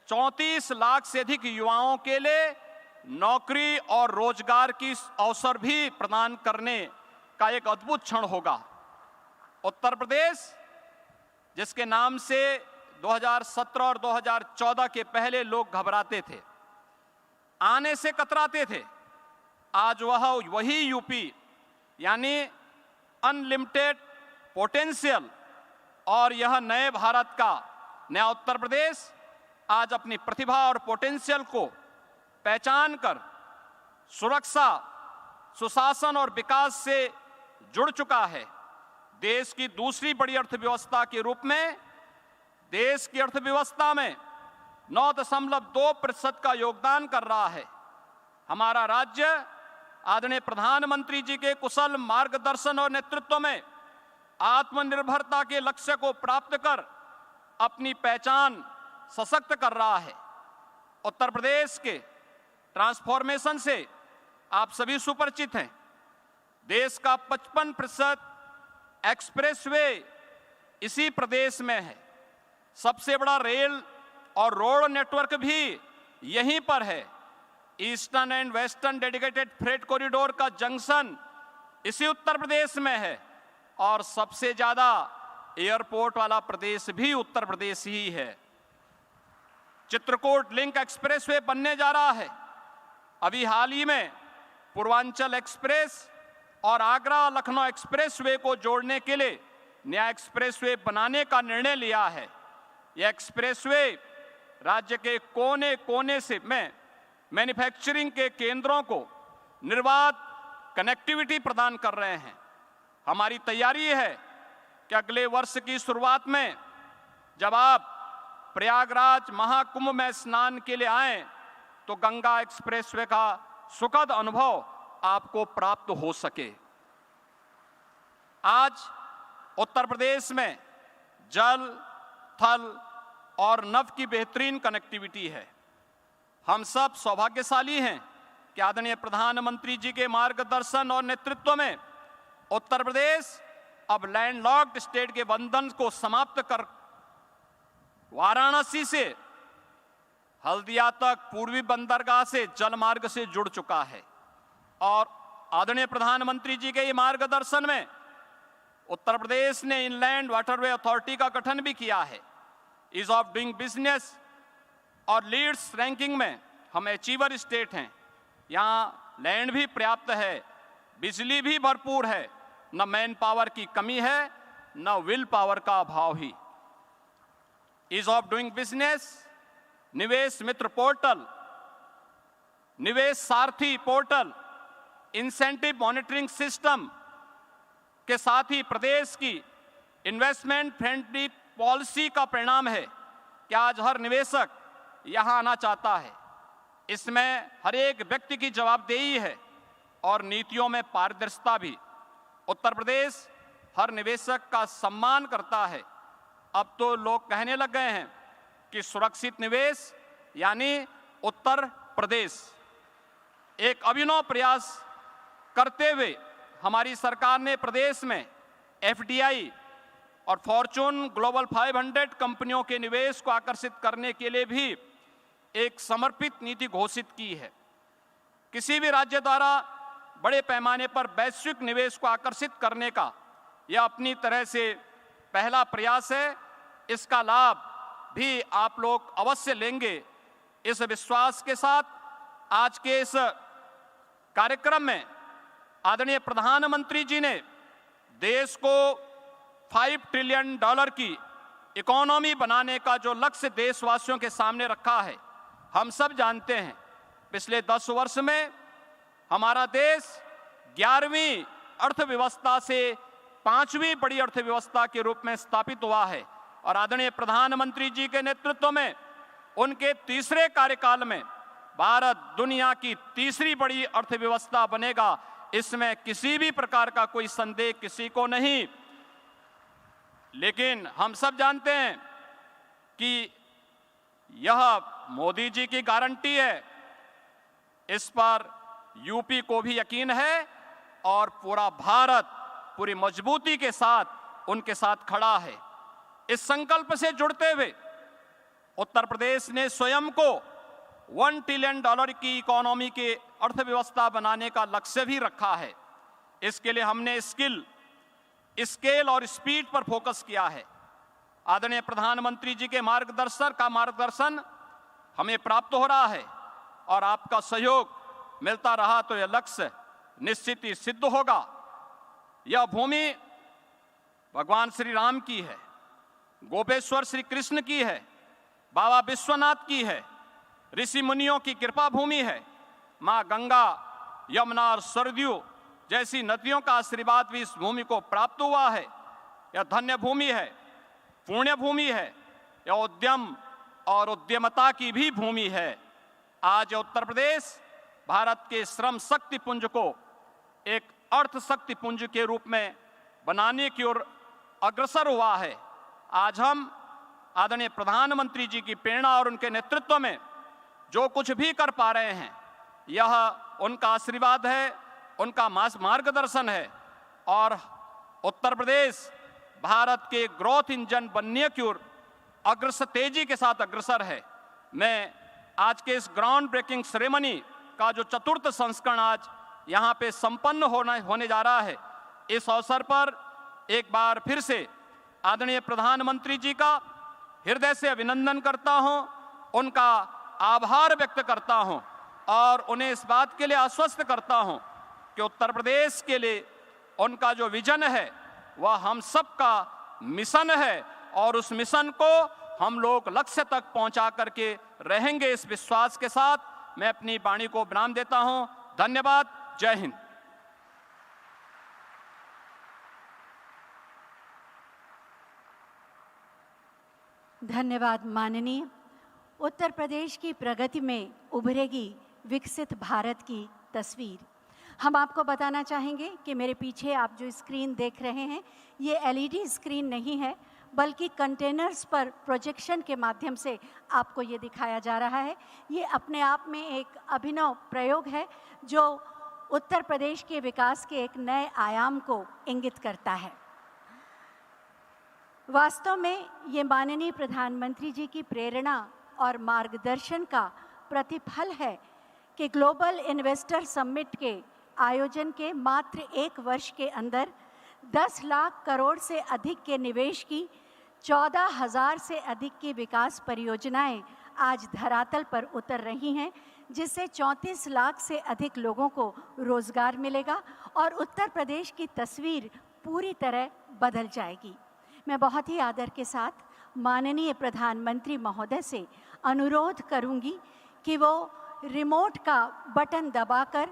34 लाख से अधिक युवाओं के लिए नौकरी और रोजगार की अवसर भी प्रदान करने का एक अद्भुत क्षण होगा। उत्तर प्रदेश जिसके नाम से 2017 और 2014 के पहले लोग घबराते थे, आने से कतराते थे, आज वही यूपी यानी अनलिमिटेड पोटेंशियल और यह नए भारत का नया उत्तर प्रदेश आज अपनी प्रतिभा और पोटेंशियल को पहचान कर सुरक्षा, सुशासन और विकास से जुड़ चुका है। देश की दूसरी बड़ी अर्थव्यवस्था के रूप में देश की अर्थव्यवस्था में 9.2% का योगदान कर रहा है। हमारा राज्य आदरणीय प्रधानमंत्री जी के कुशल मार्गदर्शन और नेतृत्व में आत्मनिर्भरता के लक्ष्य को प्राप्त कर अपनी पहचान सशक्त कर रहा है। उत्तर प्रदेश के ट्रांसफॉर्मेशन से आप सभी सुपरिचित हैं। देश का 55% एक्सप्रेसवे इसी प्रदेश में है। सबसे बड़ा रेल और रोड नेटवर्क भी यहीं पर है। Eastern and western dedicated freight corridor का जंक्शन इसी उत्तर प्रदेश में है और सबसे ज्यादा एयरपोर्ट वाला प्रदेश भी उत्तर प्रदेश ही है। चित्रकूट लिंक एक्सप्रेसवे बनने जा रहा है। अभी हाल ही में पूर्वांचल एक्सप्रेस और आगरा लखनऊ एक्सप्रेसवे को जोड़ने के लिए नया एक्सप्रेसवे बनाने का निर्णय लिया है। यह एक्सप्रेसवे राज्य के कोने कोने से में मैन्युफैक्चरिंग के केंद्रों को निर्बाध कनेक्टिविटी प्रदान कर रहे हैं। हमारी तैयारी है कि अगले वर्ष की शुरुआत में जब आप प्रयागराज महाकुंभ में स्नान के लिए आएं तो गंगा एक्सप्रेसवे का सुखद अनुभव आपको प्राप्त हो सके। आज उत्तर प्रदेश में जल, थल और नभ की बेहतरीन कनेक्टिविटी है। हम सब सौभाग्यशाली हैं कि आदरणीय प्रधानमंत्री जी के मार्गदर्शन और नेतृत्व में उत्तर प्रदेश अब लैंडलॉक्ड स्टेट के बंधन को समाप्त कर वाराणसी से हल्दिया तक पूर्वी बंदरगाह से जल मार्ग से जुड़ चुका है और आदरणीय प्रधानमंत्री जी के मार्गदर्शन में उत्तर प्रदेश ने इनलैंड वाटरवे अथॉरिटी का गठन भी किया है। ईज ऑफ डूइंग बिजनेस और लीड्स रैंकिंग में हम अचीवर स्टेट हैं। यहाँ लैंड भी पर्याप्त है, बिजली भी भरपूर है, न मैन पावर की कमी है, न विल पावर का अभाव ही। ईज ऑफ डूइंग बिजनेस, निवेश मित्र पोर्टल, निवेश सारथी पोर्टल, इंसेंटिव मॉनिटरिंग सिस्टम के साथ ही प्रदेश की इन्वेस्टमेंट फ्रेंडली पॉलिसी का परिणाम है कि आज हर निवेशक यहां आना चाहता है। इसमें हर एक व्यक्ति की जवाबदेही है और नीतियों में पारदर्शिता भी। उत्तर प्रदेश हर निवेशक का सम्मान करता है। अब तो लोग कहने लग गए हैं कि सुरक्षित निवेश यानी उत्तर प्रदेश। एक अभिनव प्रयास करते हुए हमारी सरकार ने प्रदेश में एफडीआई और फॉर्चून ग्लोबल 500 कंपनियों के निवेश को आकर्षित करने के लिए भी एक समर्पित नीति घोषित की है। किसी भी राज्य द्वारा बड़े पैमाने पर वैश्विक निवेश को आकर्षित करने का यह अपनी तरह से पहला प्रयास है। इसका लाभ भी आप लोग अवश्य लेंगे। इस विश्वास के साथ आज के इस कार्यक्रम में आदरणीय प्रधानमंत्री जी ने देश को $5 ट्रिलियन की इकोनॉमी बनाने का जो लक्ष्य देशवासियों के सामने रखा है, हम सब जानते हैं पिछले 10 वर्ष में हमारा देश 11वीं अर्थव्यवस्था से 5वीं बड़ी अर्थव्यवस्था के रूप में स्थापित हुआ है। और आदरणीय प्रधानमंत्री जी के नेतृत्व में उनके तीसरे कार्यकाल में भारत दुनिया की तीसरी बड़ी अर्थव्यवस्था बनेगा। इसमें किसी भी प्रकार का कोई संदेह किसी को नहीं। लेकिन हम सब जानते हैं कि यह मोदी जी की गारंटी है, इस पर यूपी को भी यकीन है और पूरा भारत पूरी मजबूती के साथ उनके साथ खड़ा है। इस संकल्प से जुड़ते हुए उत्तर प्रदेश ने स्वयं को $1 ट्रिलियन की इकोनॉमी के अर्थव्यवस्था बनाने का लक्ष्य भी रखा है। इसके लिए हमने स्केल और स्पीड पर फोकस किया है। आदरणीय प्रधानमंत्री जी के मार्गदर्शन हमें प्राप्त हो रहा है और आपका सहयोग मिलता रहा तो यह लक्ष्य निश्चित ही सिद्ध होगा। यह भूमि भगवान श्री राम की है, गोपेश्वर श्री कृष्ण की है, बाबा विश्वनाथ की है, ऋषि मुनियों की कृपा भूमि है। माँ गंगा, यमुना और सरयू जैसी नदियों का आशीर्वाद भी इस भूमि को प्राप्त हुआ है। यह धन्य भूमि है, पुण्य भूमि है। यह उद्यम और उद्यमता की भी भूमि है। आज उत्तर प्रदेश भारत के श्रम शक्ति पुंज को एक अर्थ शक्ति पुंज के रूप में बनाने की ओर अग्रसर हुआ है। आज हम आदरणीय प्रधानमंत्री जी की प्रेरणा और उनके नेतृत्व में जो कुछ भी कर पा रहे हैं, यह उनका आशीर्वाद है, उनका मार्गदर्शन है। और उत्तर प्रदेश भारत के ग्रोथ इंजन बनने की ओर तेजी के साथ अग्रसर है। मैं आज के इस ग्राउंड ब्रेकिंग सेरेमनी का जो 4th संस्करण आज यहाँ पे संपन्न होने जा रहा है, इस अवसर पर एक बार फिर से आदरणीय प्रधानमंत्री जी का हृदय से अभिनंदन करता हूँ, उनका आभार व्यक्त करता हूँ और उन्हें इस बात के लिए आश्वस्त करता हूँ कि उत्तर प्रदेश के लिए उनका जो विजन है वह हम सब का मिशन है और उस मिशन को हम लोग लक्ष्य तक पहुंचा करके रहेंगे। इस विश्वास के साथ मैं अपनी वाणी को विराम देता हूं। धन्यवाद। जय हिंद। धन्यवाद माननीय। उत्तर प्रदेश की प्रगति में उभरेगी विकसित भारत की तस्वीर। हम आपको बताना चाहेंगे कि मेरे पीछे आप जो स्क्रीन देख रहे हैं, ये एलईडी स्क्रीन नहीं है, बल्कि कंटेनर्स पर प्रोजेक्शन के माध्यम से आपको ये दिखाया जा रहा है। ये अपने आप में एक अभिनव प्रयोग है जो उत्तर प्रदेश के विकास के एक नए आयाम को इंगित करता है। वास्तव में ये माननीय प्रधानमंत्री जी की प्रेरणा और मार्गदर्शन का प्रतिफल है कि ग्लोबल इन्वेस्टर समिट के आयोजन के मात्र 1 वर्ष के अंदर 10 लाख करोड़ से अधिक के निवेश की 14,000 से अधिक की विकास परियोजनाएं आज धरातल पर उतर रही हैं, जिससे 34 लाख से अधिक लोगों को रोजगार मिलेगा और उत्तर प्रदेश की तस्वीर पूरी तरह बदल जाएगी। मैं बहुत ही आदर के साथ माननीय प्रधानमंत्री महोदय से अनुरोध करूंगी कि वो रिमोट का बटन दबाकर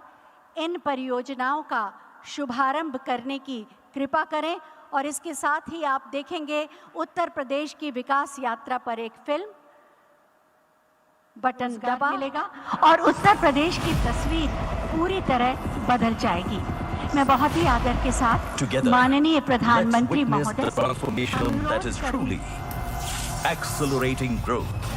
इन परियोजनाओं का शुभारंभ करने की कृपा करें और इसके साथ ही आप देखेंगे उत्तर प्रदेश की विकास यात्रा पर एक फिल्म बटन दबा मिलेगा और उत्तर प्रदेश की तस्वीर पूरी तरह बदल जाएगी। मैं बहुत ही आदर के साथ माननीय प्रधानमंत्री महोदय से transformation that is truly accelerating growth.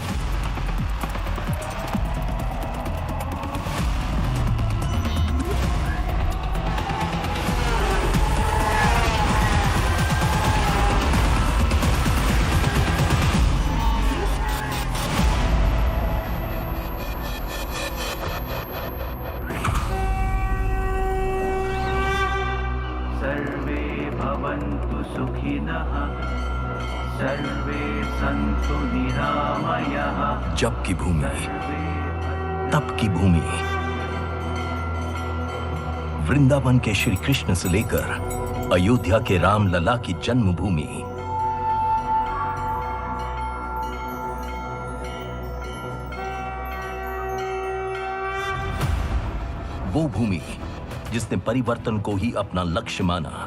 सर्वे भवन्तु सुखिनः सर्वे सन्तु निरामयः। जब की भूमि तब की भूमि, वृंदावन के श्री कृष्ण से लेकर अयोध्या के राम लला की जन्मभूमि, वो भूमि जिसने परिवर्तन को ही अपना लक्ष्य माना,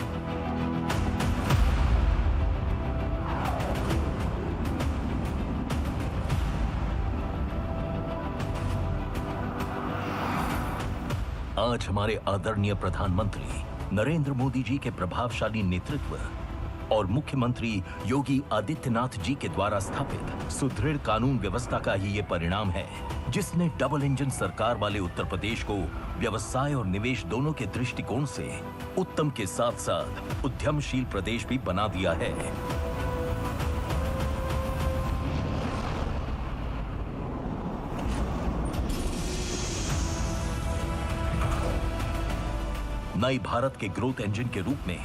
आज हमारे आदरणीय प्रधानमंत्री नरेंद्र मोदी जी के प्रभावशाली नेतृत्व और मुख्यमंत्री योगी आदित्यनाथ जी के द्वारा स्थापित सुदृढ़ कानून व्यवस्था का ही ये परिणाम है, जिसने डबल इंजन सरकार वाले उत्तर प्रदेश को व्यवसाय और निवेश दोनों के दृष्टिकोण से उत्तम के साथ साथ उद्यमशील प्रदेश भी बना दिया है। नए भारत के ग्रोथ इंजन के रूप में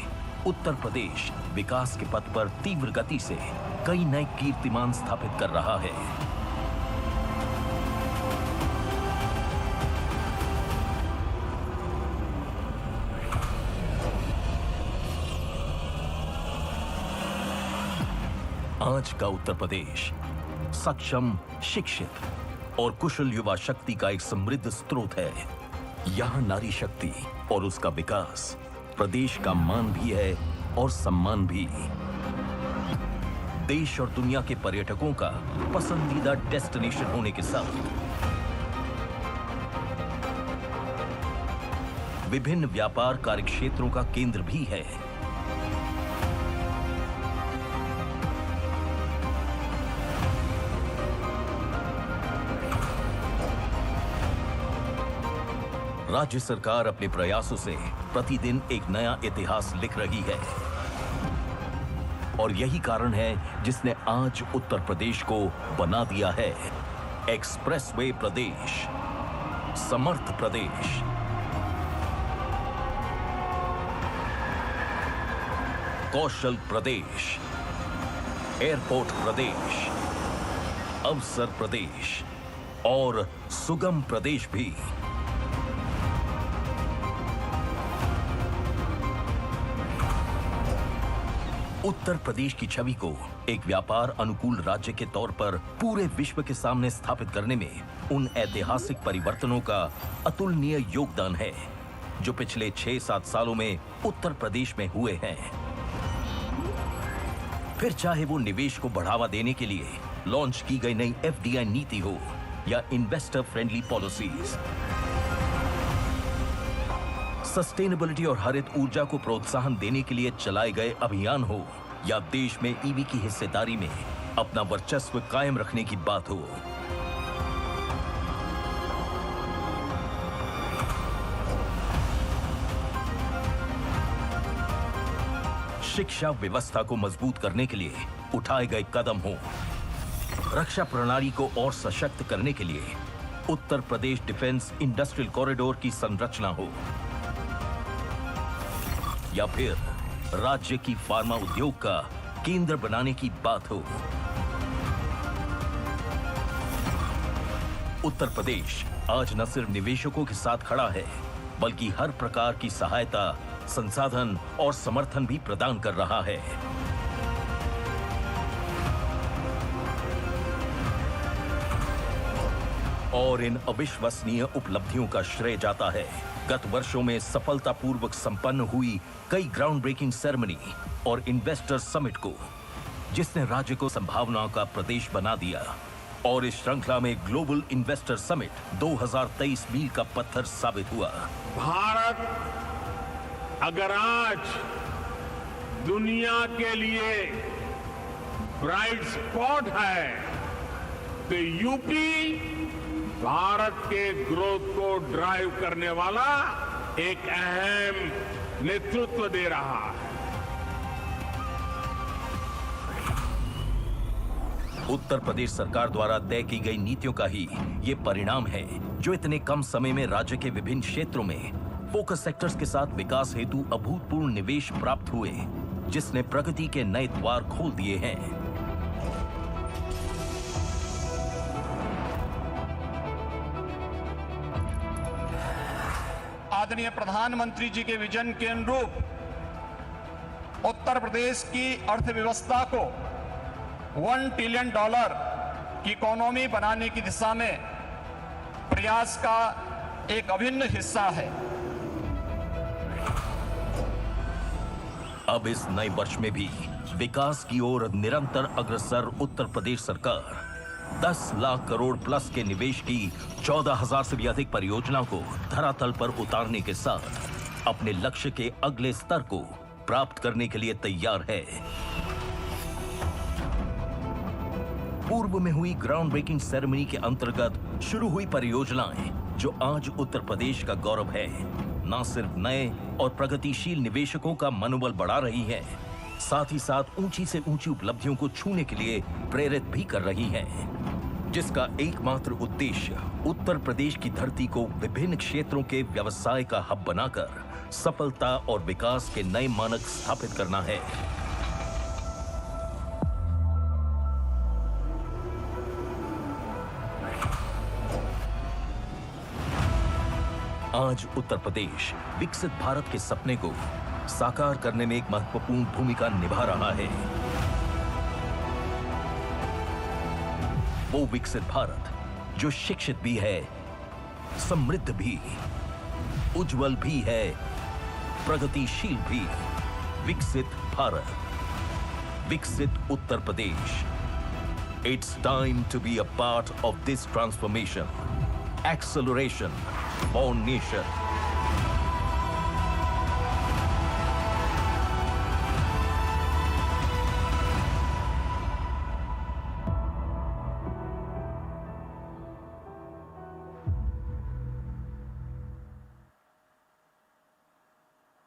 उत्तर प्रदेश विकास के पथ पर तीव्र गति से कई नए कीर्तिमान स्थापित कर रहा है। आज का उत्तर प्रदेश सक्षम, शिक्षित और कुशल युवा शक्ति का एक समृद्ध स्रोत है। यहाँ नारी शक्ति और उसका विकास प्रदेश का मान भी है और सम्मान भी। देश और दुनिया के पर्यटकों का पसंदीदा डेस्टिनेशन होने के साथ विभिन्न व्यापार कार्यक्षेत्रों का केंद्र भी है। राज्य सरकार अपने प्रयासों से प्रतिदिन एक नया इतिहास लिख रही है और यही कारण है जिसने आज उत्तर प्रदेश को बना दिया है एक्सप्रेसवे प्रदेश, समर्थ प्रदेश। कौशल प्रदेश, एयरपोर्ट प्रदेश, अवसर प्रदेश और सुगम प्रदेश भी। उत्तर प्रदेश की छवि को एक व्यापार अनुकूल राज्य के तौर पर पूरे विश्व के सामने स्थापित करने में उन ऐतिहासिक परिवर्तनों का अतुलनीय योगदान है जो पिछले 6-7 सालों में उत्तर प्रदेश में हुए हैं। फिर चाहे वो निवेश को बढ़ावा देने के लिए लॉन्च की गई नई FDI नीति हो या इन्वेस्टर फ्रेंडली पॉलिसीज, सस्टेनेबिलिटी और हरित ऊर्जा को प्रोत्साहन देने के लिए चलाए गए अभियान हो या देश में ईवी की हिस्सेदारी में अपना वर्चस्व कायम रखने की बात हो। शिक्षा व्यवस्था को मजबूत करने के लिए उठाए गए कदम हो, रक्षा प्रणाली को और सशक्त करने के लिए Uttar Pradesh defence industrial corridor की संरचना हो, या फिर राज्य की फार्मा उद्योग का केंद्र बनाने की बात हो, उत्तर प्रदेश आज न सिर्फ निवेशकों के साथ खड़ा है, बल्कि हर प्रकार की सहायता, संसाधन और समर्थन भी प्रदान कर रहा है। और इन अविश्वसनीय उपलब्धियों का श्रेय जाता है गत वर्षों में सफलतापूर्वक संपन्न हुई कई ग्राउंड ब्रेकिंग सेरेमनी और इन्वेस्टर समिट को, जिसने राज्य को संभावनाओं का प्रदेश बना दिया। और इस श्रृंखला में ग्लोबल इन्वेस्टर समिट 2023 मील का पत्थर साबित हुआ। भारत अगर आज दुनिया के लिए ब्राइट स्पॉट है तो यूपी भारत के ग्रोथ को ड्राइव करने वाला एक अहम नेतृत्व दे रहा है। उत्तर प्रदेश सरकार द्वारा तय की गई नीतियों का ही ये परिणाम है, जो इतने कम समय में राज्य के विभिन्न क्षेत्रों में फोकस सेक्टर्स के साथ विकास हेतु अभूतपूर्व निवेश प्राप्त हुए, जिसने प्रगति के नए द्वार खोल दिए हैं। आदरणीय प्रधानमंत्री जी के विजन के अनुरूप उत्तर प्रदेश की अर्थव्यवस्था को $1 ट्रिलियन की इकोनॉमी बनाने की दिशा में प्रयास का एक अभिन्न हिस्सा है। अब इस नए वर्ष में भी विकास की ओर निरंतर अग्रसर उत्तर प्रदेश सरकार 10 लाख करोड़ प्लस के निवेश की 14,000 से भी अधिक परियोजनाओं को धरातल पर उतारने के साथ अपने लक्ष्य के अगले स्तर को प्राप्त करने के लिए तैयार है। पूर्व में हुई ग्राउंड ब्रेकिंग सेरेमनी के अंतर्गत शुरू हुई परियोजनाएं, जो आज उत्तर प्रदेश का गौरव है, न सिर्फ नए और प्रगतिशील निवेशकों का मनोबल बढ़ा रही है, साथ ही साथ ऊंची से ऊंची उपलब्धियों को छूने के लिए प्रेरित भी कर रही है, जिसका एकमात्र उद्देश्य उत्तर प्रदेश की धरती को विभिन्न क्षेत्रों के व्यवसाय का हब बनाकर सफलता और विकास के नए मानक स्थापित करना है। आज उत्तर प्रदेश विकसित भारत के सपने को साकार करने में एक महत्वपूर्ण भूमिका निभा रहा है। वो विकसित भारत जो शिक्षित भी है, समृद्ध भी, उज्जवल भी है, प्रगतिशील भी। विकसित भारत, विकसित Uttar Pradesh. It's time to be a part of this transformation. Acceleration for nation.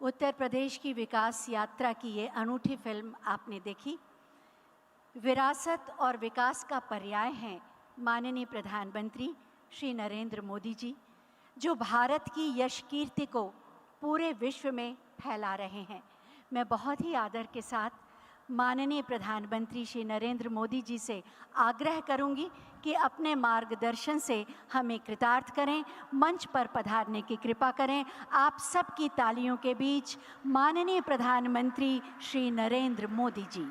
Uttar Pradesh की विकास यात्रा की ये अनूठी फिल्म आपने देखी। विरासत और विकास का पर्याय हैं माननीय प्रधानमंत्री श्री नरेंद्र मोदी जी, जो भारत की यश कीर्ति को पूरे विश्व में फैला रहे हैं। मैं बहुत ही आदर के साथ माननीय प्रधानमंत्री श्री नरेंद्र मोदी जी से आग्रह करूंगी कि अपने मार्गदर्शन से हमें कृतार्थ करें, मंच पर पधारने की कृपा करें। आप सबकी तालियों के बीच माननीय प्रधानमंत्री श्री नरेंद्र मोदी जी।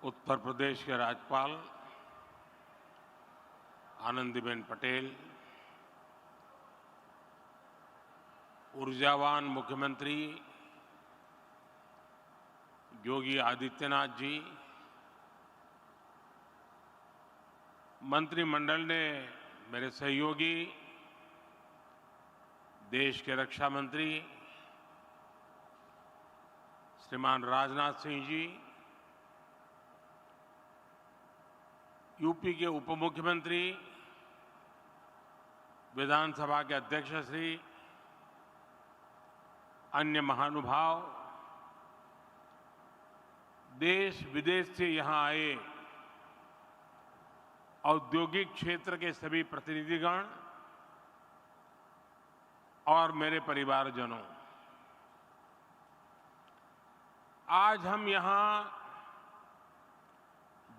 उत्तर प्रदेश के राज्यपाल आनंदीबेन पटेल, ऊर्जावान मुख्यमंत्री योगी आदित्यनाथ जी, मंत्रिमंडल ने मेरे सहयोगी देश के रक्षा मंत्री श्रीमान राजनाथ सिंह जी, यूपी के उप मुख्यमंत्री विधानसभा के अध्यक्ष श्री, अन्य महानुभाव, देश विदेश से यहां आए औद्योगिक क्षेत्र के सभी प्रतिनिधिगण और मेरे परिवारजनों, आज हम यहां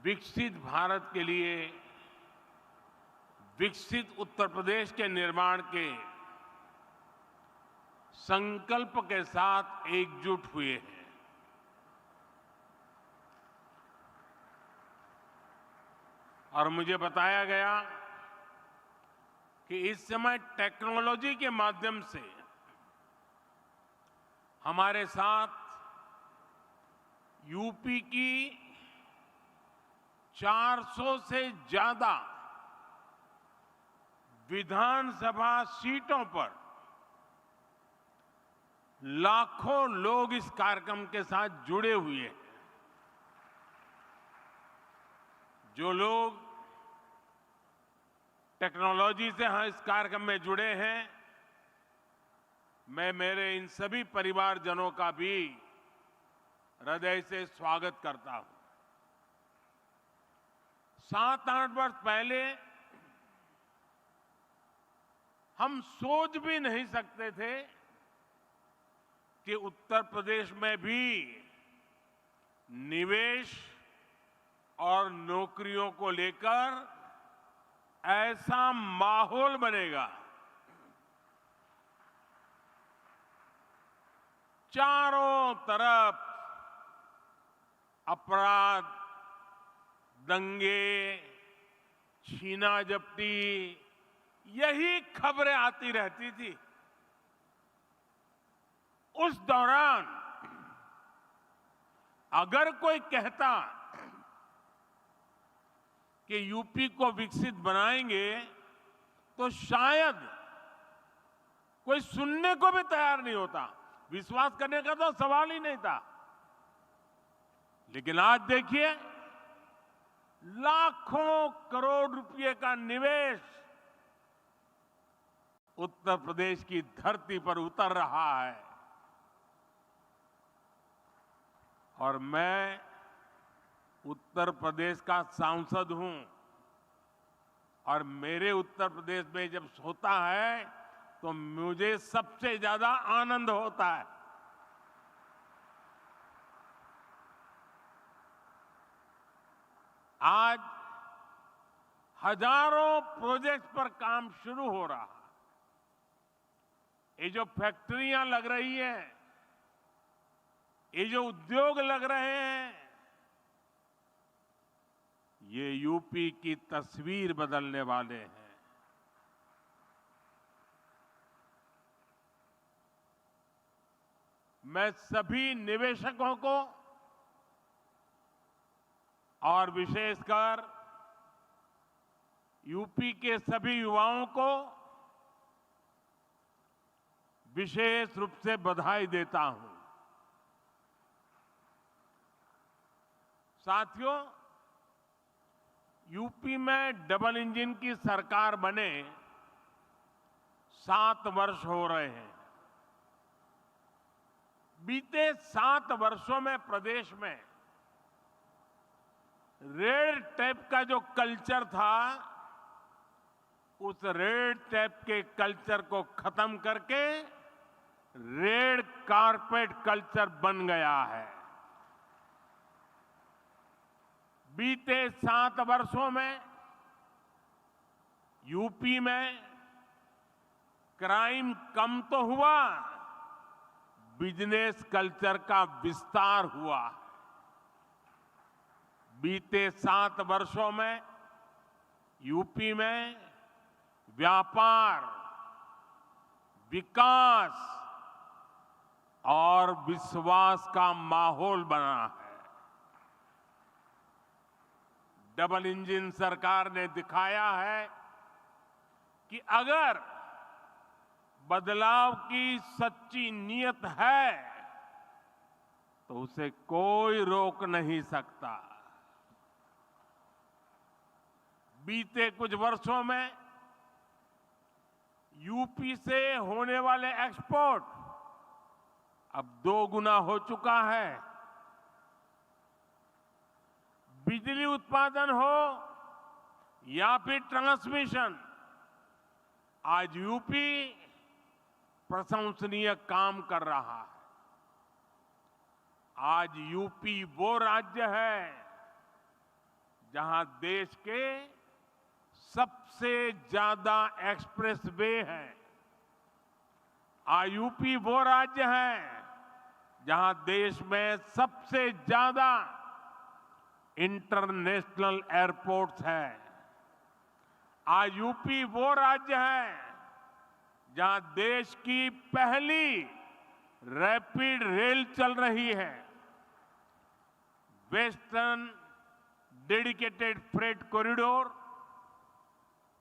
विकसित भारत के लिए, विकसित उत्तर प्रदेश के निर्माण के संकल्प के साथ एकजुट हुए हैं। और मुझे बताया गया कि इस समय टेक्नोलॉजी के माध्यम से हमारे साथ यूपी की 400 से ज्यादा विधानसभा सीटों पर लाखों लोग इस कार्यक्रम के साथ जुड़े हुए हैं। जो लोग टेक्नोलॉजी से इस कार्यक्रम में जुड़े हैं, मैं मेरे इन सभी परिवारजनों का भी हृदय से स्वागत करता हूं। 7-8 वर्ष पहले हम सोच भी नहीं सकते थे कि उत्तर प्रदेश में भी निवेश और नौकरियों को लेकर ऐसा माहौल बनेगा। चारों तरफ अपराध, दंगे, छीना झपटी, यही खबरें आती रहती थी। उस दौरान अगर कोई कहता कि यूपी को विकसित बनाएंगे तो शायद कोई सुनने को भी तैयार नहीं होता, विश्वास करने का तो सवाल ही नहीं था। लेकिन आज देखिए, लाखों करोड़ रुपए का निवेश उत्तर प्रदेश की धरती पर उतर रहा है। और मैं उत्तर प्रदेश का सांसद हूं और मेरे उत्तर प्रदेश में जब होता है तो मुझे सबसे ज्यादा आनंद होता है। आज हजारों प्रोजेक्ट्स पर काम शुरू हो रहा है। ये जो फैक्ट्रियां लग रही हैं, ये जो उद्योग लग रहे हैं, ये यूपी की तस्वीर बदलने वाले हैं। मैं सभी निवेशकों को और विशेषकर यूपी के सभी युवाओं को विशेष रूप से बधाई देता हूं। साथियों, यूपी में डबल इंजन की सरकार बने 7 वर्ष हो रहे हैं। बीते 7 वर्षों में प्रदेश में रेड टेप का जो कल्चर था, उस रेड टेप के कल्चर को खत्म करके रेड कारपेट कल्चर बन गया है। बीते 7 वर्षों में यूपी में क्राइम कम तो हुआ, बिजनेस कल्चर का विस्तार हुआ। बीते 7 वर्षों में यूपी में व्यापार, विकास और विश्वास का माहौल बना है। डबल इंजन सरकार ने दिखाया है कि अगर बदलाव की सच्ची नीयत है तो उसे कोई रोक नहीं सकता। बीते कुछ वर्षों में यूपी से होने वाले एक्सपोर्ट अब 2 गुना हो चुका है। बिजली उत्पादन हो या फिर ट्रांसमिशन, आज यूपी प्रशंसनीय काम कर रहा है। आज यूपी वो राज्य है जहां देश के सबसे ज्यादा एक्सप्रेस वे हैं। आज यूपी वो राज्य है जहां देश में सबसे ज्यादा इंटरनेशनल एयरपोर्ट्स हैं। आज यूपी वो राज्य है जहां देश की पहली रैपिड रेल चल रही है। वेस्टर्न डेडिकेटेड फ्रेट कॉरिडोर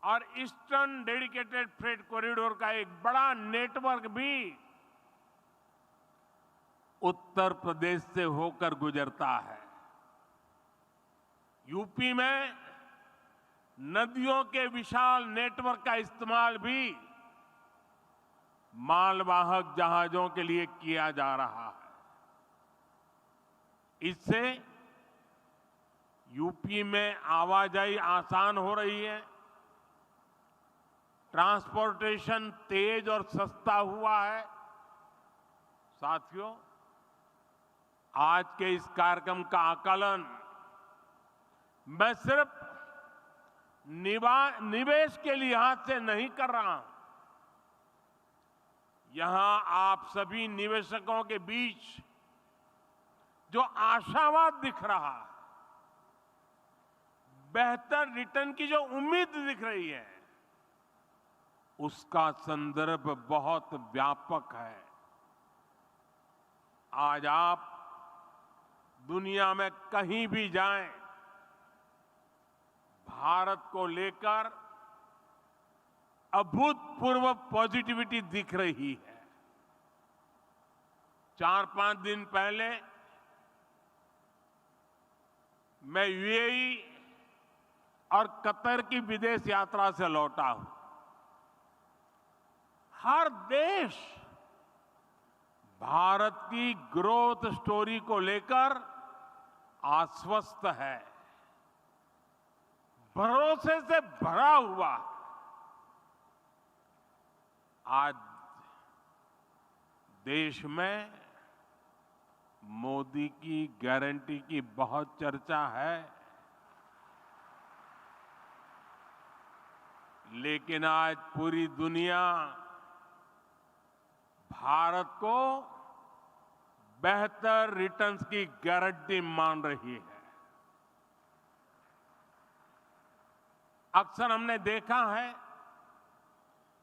और ईस्टर्न डेडिकेटेड फ्रेट कॉरिडोर का एक बड़ा नेटवर्क भी उत्तर प्रदेश से होकर गुजरता है। यूपी में नदियों के विशाल नेटवर्क का इस्तेमाल भी मालवाहक जहाजों के लिए किया जा रहा है। इससे यूपी में आवाजाही आसान हो रही है, ट्रांसपोर्टेशन तेज और सस्ता हुआ है। साथियों, आज के इस कार्यक्रम का आकलन मैं सिर्फ निवेश के लिहाज से नहीं कर रहा हूं। यहां आप सभी निवेशकों के बीच जो आशावाद दिख रहा है, बेहतर रिटर्न की जो उम्मीद दिख रही है, उसका संदर्भ बहुत व्यापक है। आज आप दुनिया में कहीं भी जाएं, भारत को लेकर अभूतपूर्व पॉजिटिविटी दिख रही है। 4-5 दिन पहले मैं यूएई और कतर की विदेश यात्रा से लौटा हूं। हर देश भारत की ग्रोथ स्टोरी को लेकर आश्वस्त है, भरोसे से भरा हुआ है। आज देश में मोदी की गारंटी की बहुत चर्चा है, लेकिन आज पूरी दुनिया भारत को बेहतर रिटर्न्स की गारंटी मान रही है। अक्सर हमने देखा है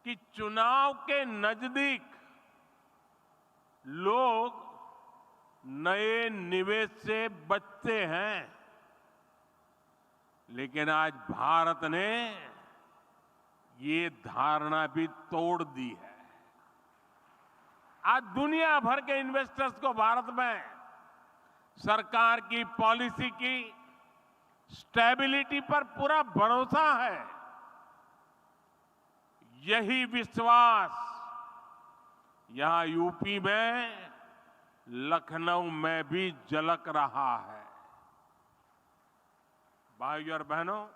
कि चुनाव के नजदीक लोग नए निवेश से बचते हैं, लेकिन आज भारत ने ये धारणा भी तोड़ दी है। आज दुनिया भर के इन्वेस्टर्स को भारत में सरकार की पॉलिसी की स्टेबिलिटी पर पूरा भरोसा है। यही विश्वास यहां यूपी में, लखनऊ में भी झलक रहा है। भाइयों और बहनों,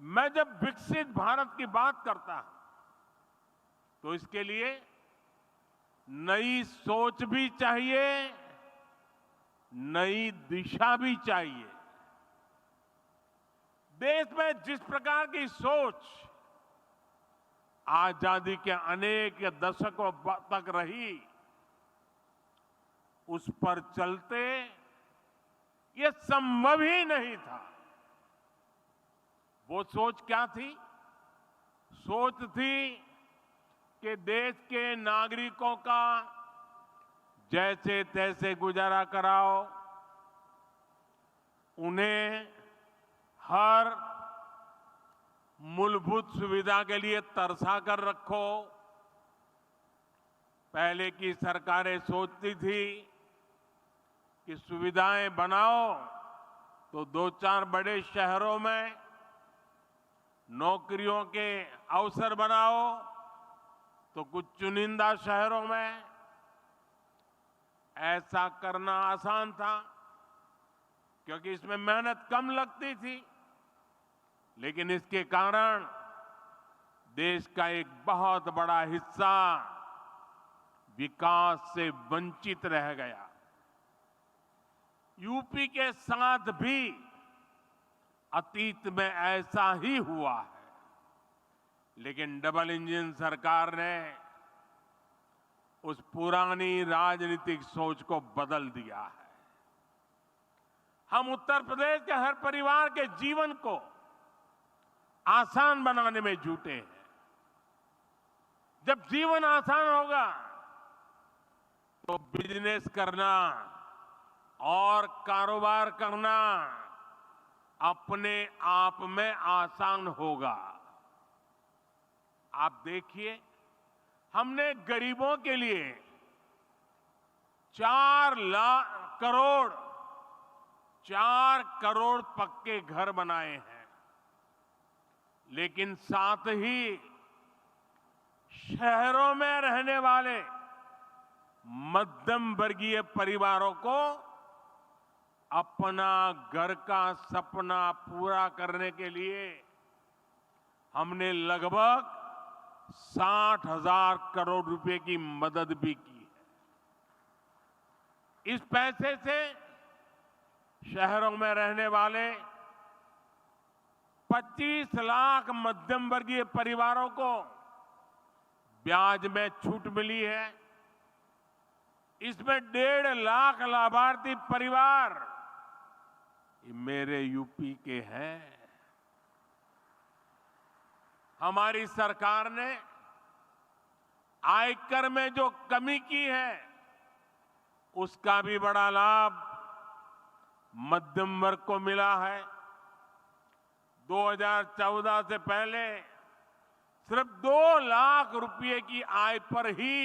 मैं जब विकसित भारत की बात करता हूं तो इसके लिए नई सोच भी चाहिए, नई दिशा भी चाहिए। देश में जिस प्रकार की सोच आजादी के अनेक दशकों तक रही, उस पर चलते ये संभव ही नहीं था। वो सोच क्या थी? सोच थी कि देश के नागरिकों का जैसे तैसे गुजारा कराओ, उन्हें हर मूलभूत सुविधा के लिए तरसा कर रखो। पहले की सरकारें सोचती थी कि सुविधाएं बनाओ तो 2-4 बड़े शहरों में नौकरियों के अवसर बनाओ, तो कुछ चुनिंदा शहरों में ऐसा करना आसान था क्योंकि इसमें मेहनत कम लगती थी, लेकिन इसके कारण देश का एक बहुत बड़ा हिस्सा विकास से वंचित रह गया। यूपी के साथ भी अतीत में ऐसा ही हुआ है, लेकिन डबल इंजन सरकार ने उस पुरानी राजनीतिक सोच को बदल दिया है। हम उत्तर प्रदेश के हर परिवार के जीवन को आसान बनाने में जुटे हैं। जब जीवन आसान होगा तो बिजनेस करना और कारोबार करना अपने आप में आसान होगा। आप देखिए, हमने गरीबों के लिए 4 करोड़ पक्के घर बनाए हैं, लेकिन साथ ही शहरों में रहने वाले मध्यम वर्गीय परिवारों को अपना घर का सपना पूरा करने के लिए हमने लगभग 60,000 करोड़ रुपए की मदद भी की है। इस पैसे से शहरों में रहने वाले 25 लाख मध्यम वर्गीय परिवारों को ब्याज में छूट मिली है। इसमें 1.5 लाख लाभार्थी परिवार मेरे यूपी के हैं। हमारी सरकार ने आयकर में जो कमी की है उसका भी बड़ा लाभ मध्यम वर्ग को मिला है। 2014 से पहले सिर्फ 2 लाख रुपए की आय पर ही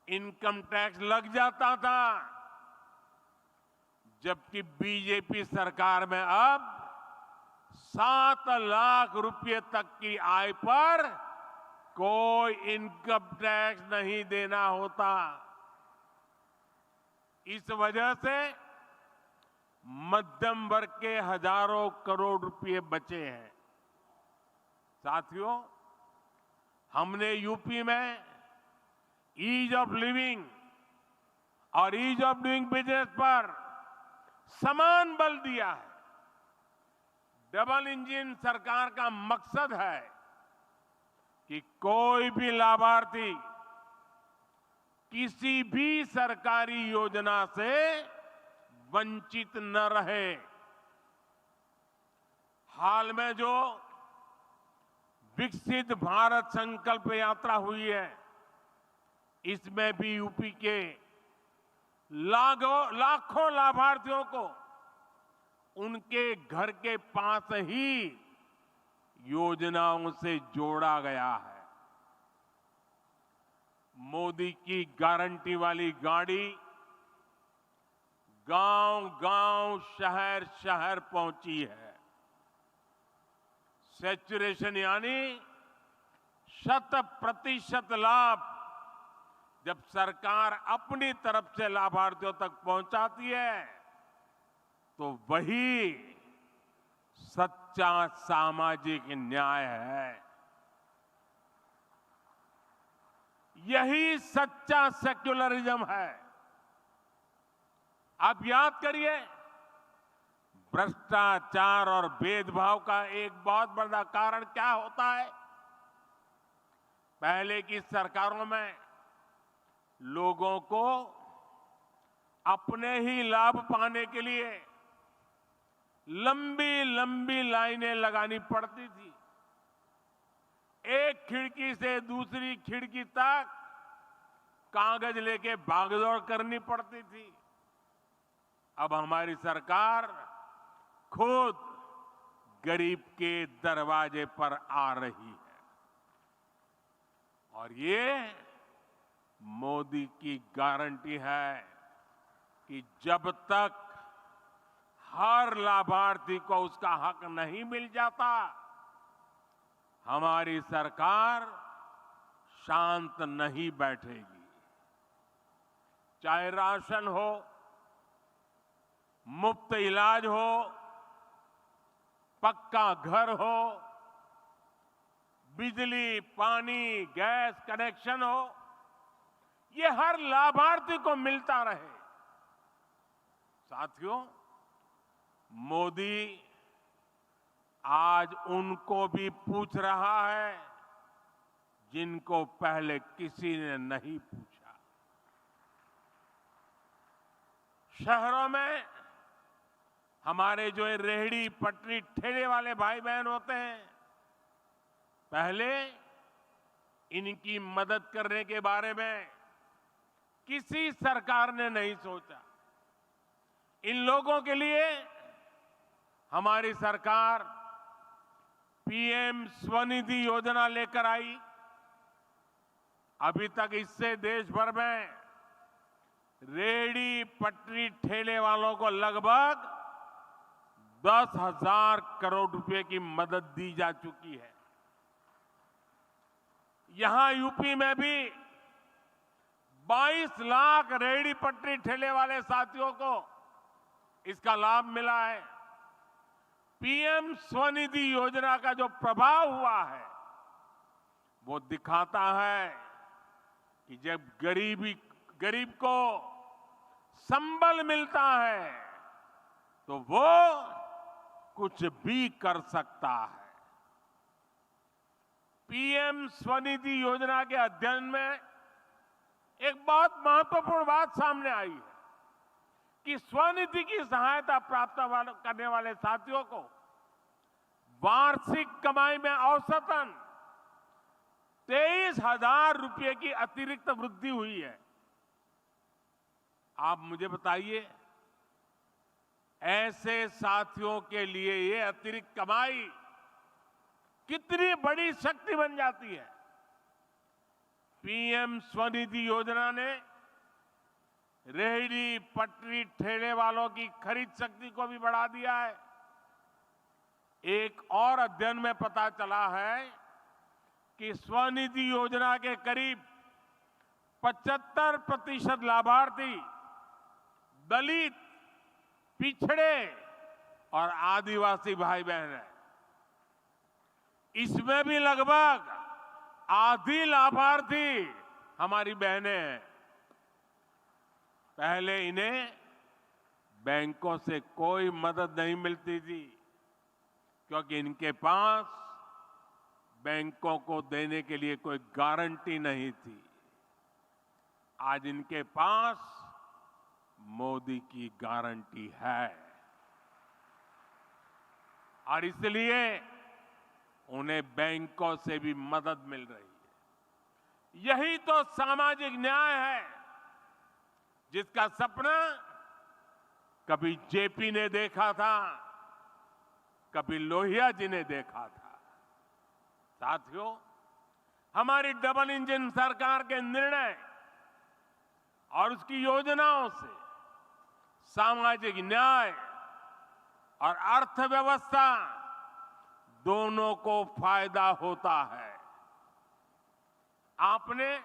इनकम टैक्स लग जाता था, जबकि बीजेपी सरकार में अब 7 लाख रुपए तक की आय पर कोई इनकम टैक्स नहीं देना होता। इस वजह से मध्यम वर्ग के हजारों करोड़ रुपए बचे हैं। साथियों, हमने यूपी में ईज ऑफ लिविंग और ईज ऑफ डूइंग बिजनेस पर समान बल दिया है। डबल इंजन सरकार का मकसद है कि कोई भी लाभार्थी किसी भी सरकारी योजना से वंचित न रहे। हाल में जो विकसित भारत संकल्प यात्रा हुई है, इसमें भी यूपी के लाखों लाभार्थियों को उनके घर के पास ही योजनाओं से जोड़ा गया है। मोदी की गारंटी वाली गाड़ी गांव-गांव, शहर-शहर पहुंची है। सैचुरेशन यानी 100% लाभ जब सरकार अपनी तरफ से लाभार्थियों तक पहुंचाती है तो वही सच्चा सामाजिक न्याय है। यही सच्चा सेक्युलरिज्म है। आप याद करिए, भ्रष्टाचार और भेदभाव का एक बहुत बड़ा कारण क्या होता है। पहले की सरकारों में लोगों को अपने ही लाभ पाने के लिए लंबी लंबी लाइनें लगानी पड़ती थी। एक खिड़की से दूसरी खिड़की तक कागज लेके भागदौड़ करनी पड़ती थी। अब हमारी सरकार खुद गरीब के दरवाजे पर आ रही है और ये मोदी की गारंटी है कि जब तक हर लाभार्थी को उसका हक नहीं मिल जाता, हमारी सरकार शांत नहीं बैठेगी। चाहे राशन हो, मुफ्त इलाज हो, पक्का घर हो, बिजली, पानी, गैस कनेक्शन हो, ये हर लाभार्थी को मिलता रहे। साथियों, मोदी आज उनको भी पूछ रहा है जिनको पहले किसी ने नहीं पूछा। शहरों में हमारे जो रेहड़ी पटरी ठेले वाले भाई बहन होते हैं, पहले इनकी मदद करने के बारे में किसी सरकार ने नहीं सोचा। इन लोगों के लिए हमारी सरकार पीएम स्वनिधि योजना लेकर आई। अभी तक इससे देश भर में रेहड़ी पटरी ठेले वालों को लगभग 10,000 करोड़ रुपए की मदद दी जा चुकी है। यहां यूपी में भी 22 लाख रेहड़ी पटरी ठेले वाले साथियों को इसका लाभ मिला है। पीएम स्वनिधि योजना का जो प्रभाव हुआ है वो दिखाता है कि जब गरीब को संबल मिलता है तो वो कुछ भी कर सकता है। पीएम स्वनिधि योजना के अध्ययन में एक बहुत महत्वपूर्ण बात सामने आई है कि स्वनिधि की सहायता प्राप्त करने वाले साथियों को वार्षिक कमाई में औसतन 23,000 रुपए की अतिरिक्त वृद्धि हुई है। आप मुझे बताइए, ऐसे साथियों के लिए ये अतिरिक्त कमाई कितनी बड़ी शक्ति बन जाती है। पीएम स्वनिधि योजना ने रेहड़ी पटरी ठेले वालों की खरीद शक्ति को भी बढ़ा दिया है। एक और अध्ययन में पता चला है कि स्वनिधि योजना के करीब 75% लाभार्थी दलित, पिछड़े और आदिवासी भाई बहन हैं। इसमें भी लगभग आधी लाभार्थी हमारी बहनें हैं। पहले इन्हें बैंकों से कोई मदद नहीं मिलती थी क्योंकि इनके पास बैंकों को देने के लिए कोई गारंटी नहीं थी। आज इनके पास मोदी की गारंटी है और इसलिए उन्हें बैंकों से भी मदद मिल रही है। यही तो सामाजिक न्याय है जिसका सपना कभी जेपी ने देखा था, कभी लोहिया जी ने देखा था। साथियों, हमारी डबल इंजन सरकार के निर्णय और उसकी योजनाओं से सामाजिक न्याय और अर्थव्यवस्था दोनों को फायदा होता है। आपने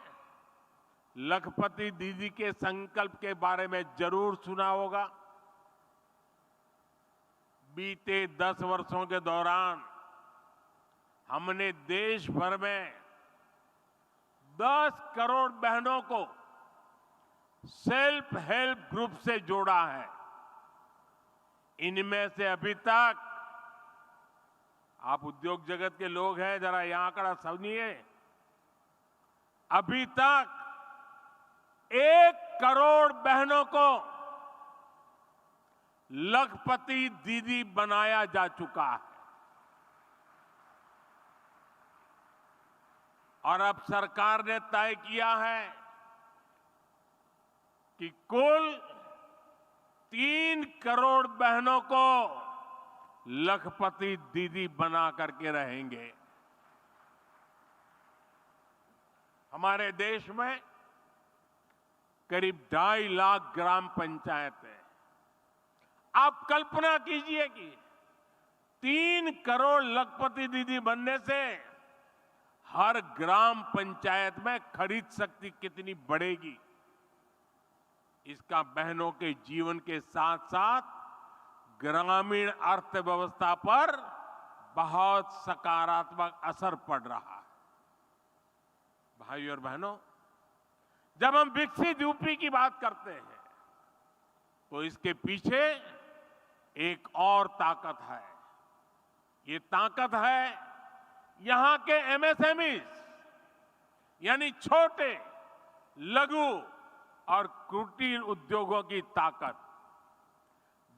लखपति दीदी के संकल्प के बारे में जरूर सुना होगा। बीते 10 वर्षों के दौरान हमने देश भर में 10 करोड़ बहनों को सेल्फ हेल्प ग्रुप से जोड़ा है। इनमें से अभी तक, आप उद्योग जगत के लोग हैं, जरा यह आंकड़ा समझिए, अभी तक 1 करोड़ बहनों को लखपति दीदी बनाया जा चुका है। और अब सरकार ने तय किया है कि कुल 3 करोड़ बहनों को लखपति दीदी बना करके रहेंगे। हमारे देश में करीब 2.5 लाख ग्राम पंचायतें, आप कल्पना कीजिए कि 3 करोड़ लखपति दीदी बनने से हर ग्राम पंचायत में खरीद शक्ति कितनी बढ़ेगी। इसका बहनों के जीवन के साथ साथ ग्रामीण अर्थव्यवस्था पर बहुत सकारात्मक असर पड़ रहा है। भाइयों और बहनों, जब हम विकसित यूपी की बात करते हैं तो इसके पीछे एक और ताकत है। ये ताकत है यहां के एमएसएमई यानी छोटे, लघु और कुटीर उद्योगों की ताकत।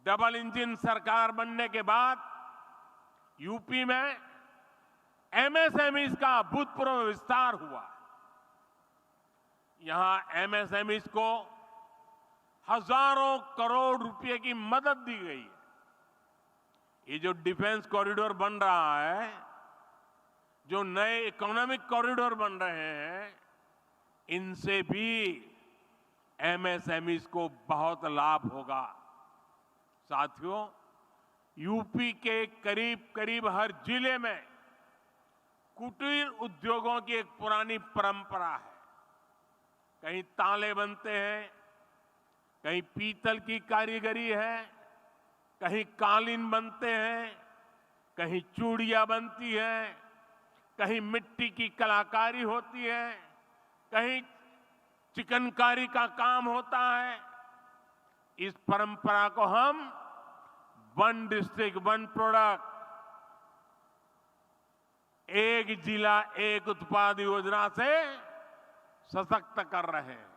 डबल इंजन सरकार बनने के बाद यूपी में एमएसएमई का अभूतपूर्व विस्तार हुआ। यहां एमएसएमई को हजारों करोड़ रुपए की मदद दी गई है। ये जो डिफेंस कॉरिडोर बन रहा है, जो नए इकोनॉमिक कॉरिडोर बन रहे हैं, इनसे भी एमएसएमई को बहुत लाभ होगा। साथियों, यूपी के करीब करीब हर जिले में कुटीर उद्योगों की एक पुरानी परंपरा है। कहीं ताले बनते हैं, कहीं पीतल की कारीगरी है, कहीं कालीन बनते हैं, कहीं चूड़ियां बनती हैं, कहीं मिट्टी की कलाकारी होती है, कहीं चिकनकारी का काम होता है। इस परंपरा को हम वन डिस्ट्रिक्ट वन प्रोडक्ट, एक जिला एक उत्पाद योजना से सशक्त कर रहे हैं।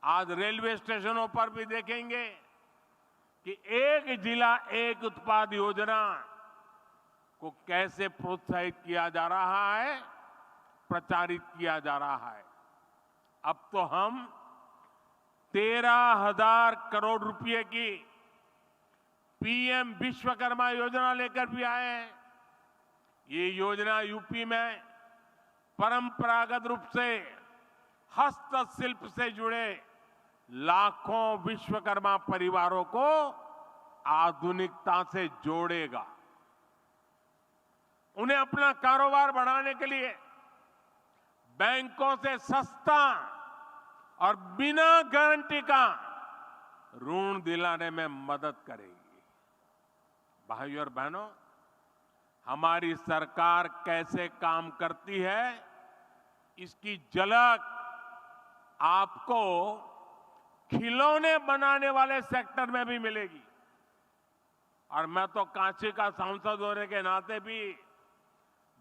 आज रेलवे स्टेशनों पर भी देखेंगे कि एक जिला एक उत्पाद योजना को कैसे प्रोत्साहित किया जा रहा है, प्रचारित किया जा रहा है। अब तो हम 13,000 करोड़ रुपए की पीएम विश्वकर्मा योजना लेकर भी आए हैं। ये योजना यूपी में परंपरागत रूप से हस्तशिल्प से जुड़े लाखों विश्वकर्मा परिवारों को आधुनिकता से जोड़ेगा। उन्हें अपना कारोबार बढ़ाने के लिए बैंकों से सस्ता और बिना गारंटी का ऋण दिलाने में मदद करेगी। भाइयों और बहनों, हमारी सरकार कैसे काम करती है, इसकी झलक आपको खिलौने बनाने वाले सेक्टर में भी मिलेगी। और मैं तो कांची का सांसद होने के नाते भी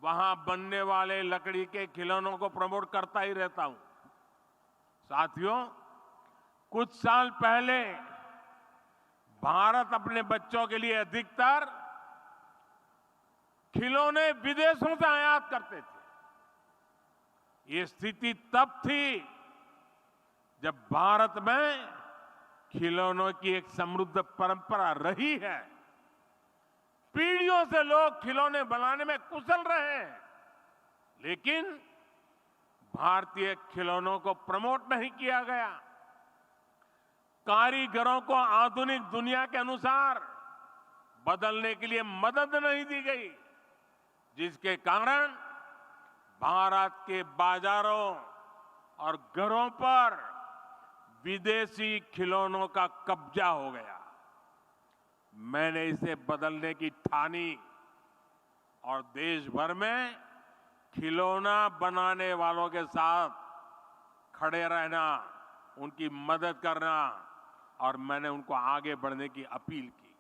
वहां बनने वाले लकड़ी के खिलौनों को प्रमोट करता ही रहता हूं। साथियों, कुछ साल पहले भारत अपने बच्चों के लिए अधिकतर खिलौने विदेशों से आयात करते थे। ये स्थिति तब थी जब भारत में खिलौनों की एक समृद्ध परंपरा रही है। पीढ़ियों से लोग खिलौने बनाने में कुशल रहे हैं, लेकिन भारतीय खिलौनों को प्रमोट नहीं किया गया। कारीगरों को आधुनिक दुनिया के अनुसार बदलने के लिए मदद नहीं दी गई, जिसके कारण भारत के बाजारों और घरों पर विदेशी खिलौनों का कब्जा हो गया। मैंने इसे बदलने की ठानी और देश भर में खिलौना बनाने वालों के साथ खड़े रहना, उनकी मदद करना और मैंने उनको आगे बढ़ने की अपील की।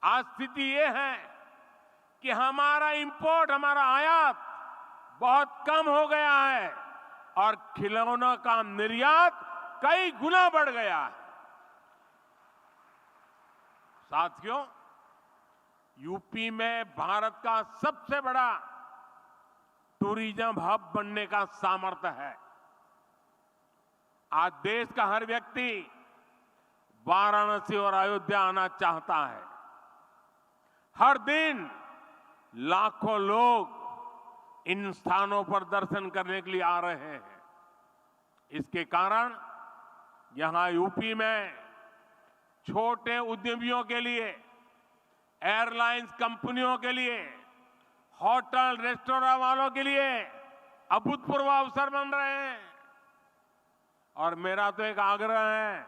आज स्थिति ये है कि हमारा इंपोर्ट, हमारा आयात बहुत कम हो गया है और खिलौनों का निर्यात कई गुना बढ़ गया है। साथियों, यूपी में भारत का सबसे बड़ा टूरिज्म हब बनने का सामर्थ्य है। आज देश का हर व्यक्ति वाराणसी और अयोध्या आना चाहता है। हर दिन लाखों लोग इन स्थानों पर दर्शन करने के लिए आ रहे हैं। इसके कारण यहां यूपी में छोटे उद्यमियों के लिए, एयरलाइंस कंपनियों के लिए, होटल रेस्टोरेंट वालों के लिए अभूतपूर्व अवसर बन रहे हैं। और मेरा तो एक आग्रह है,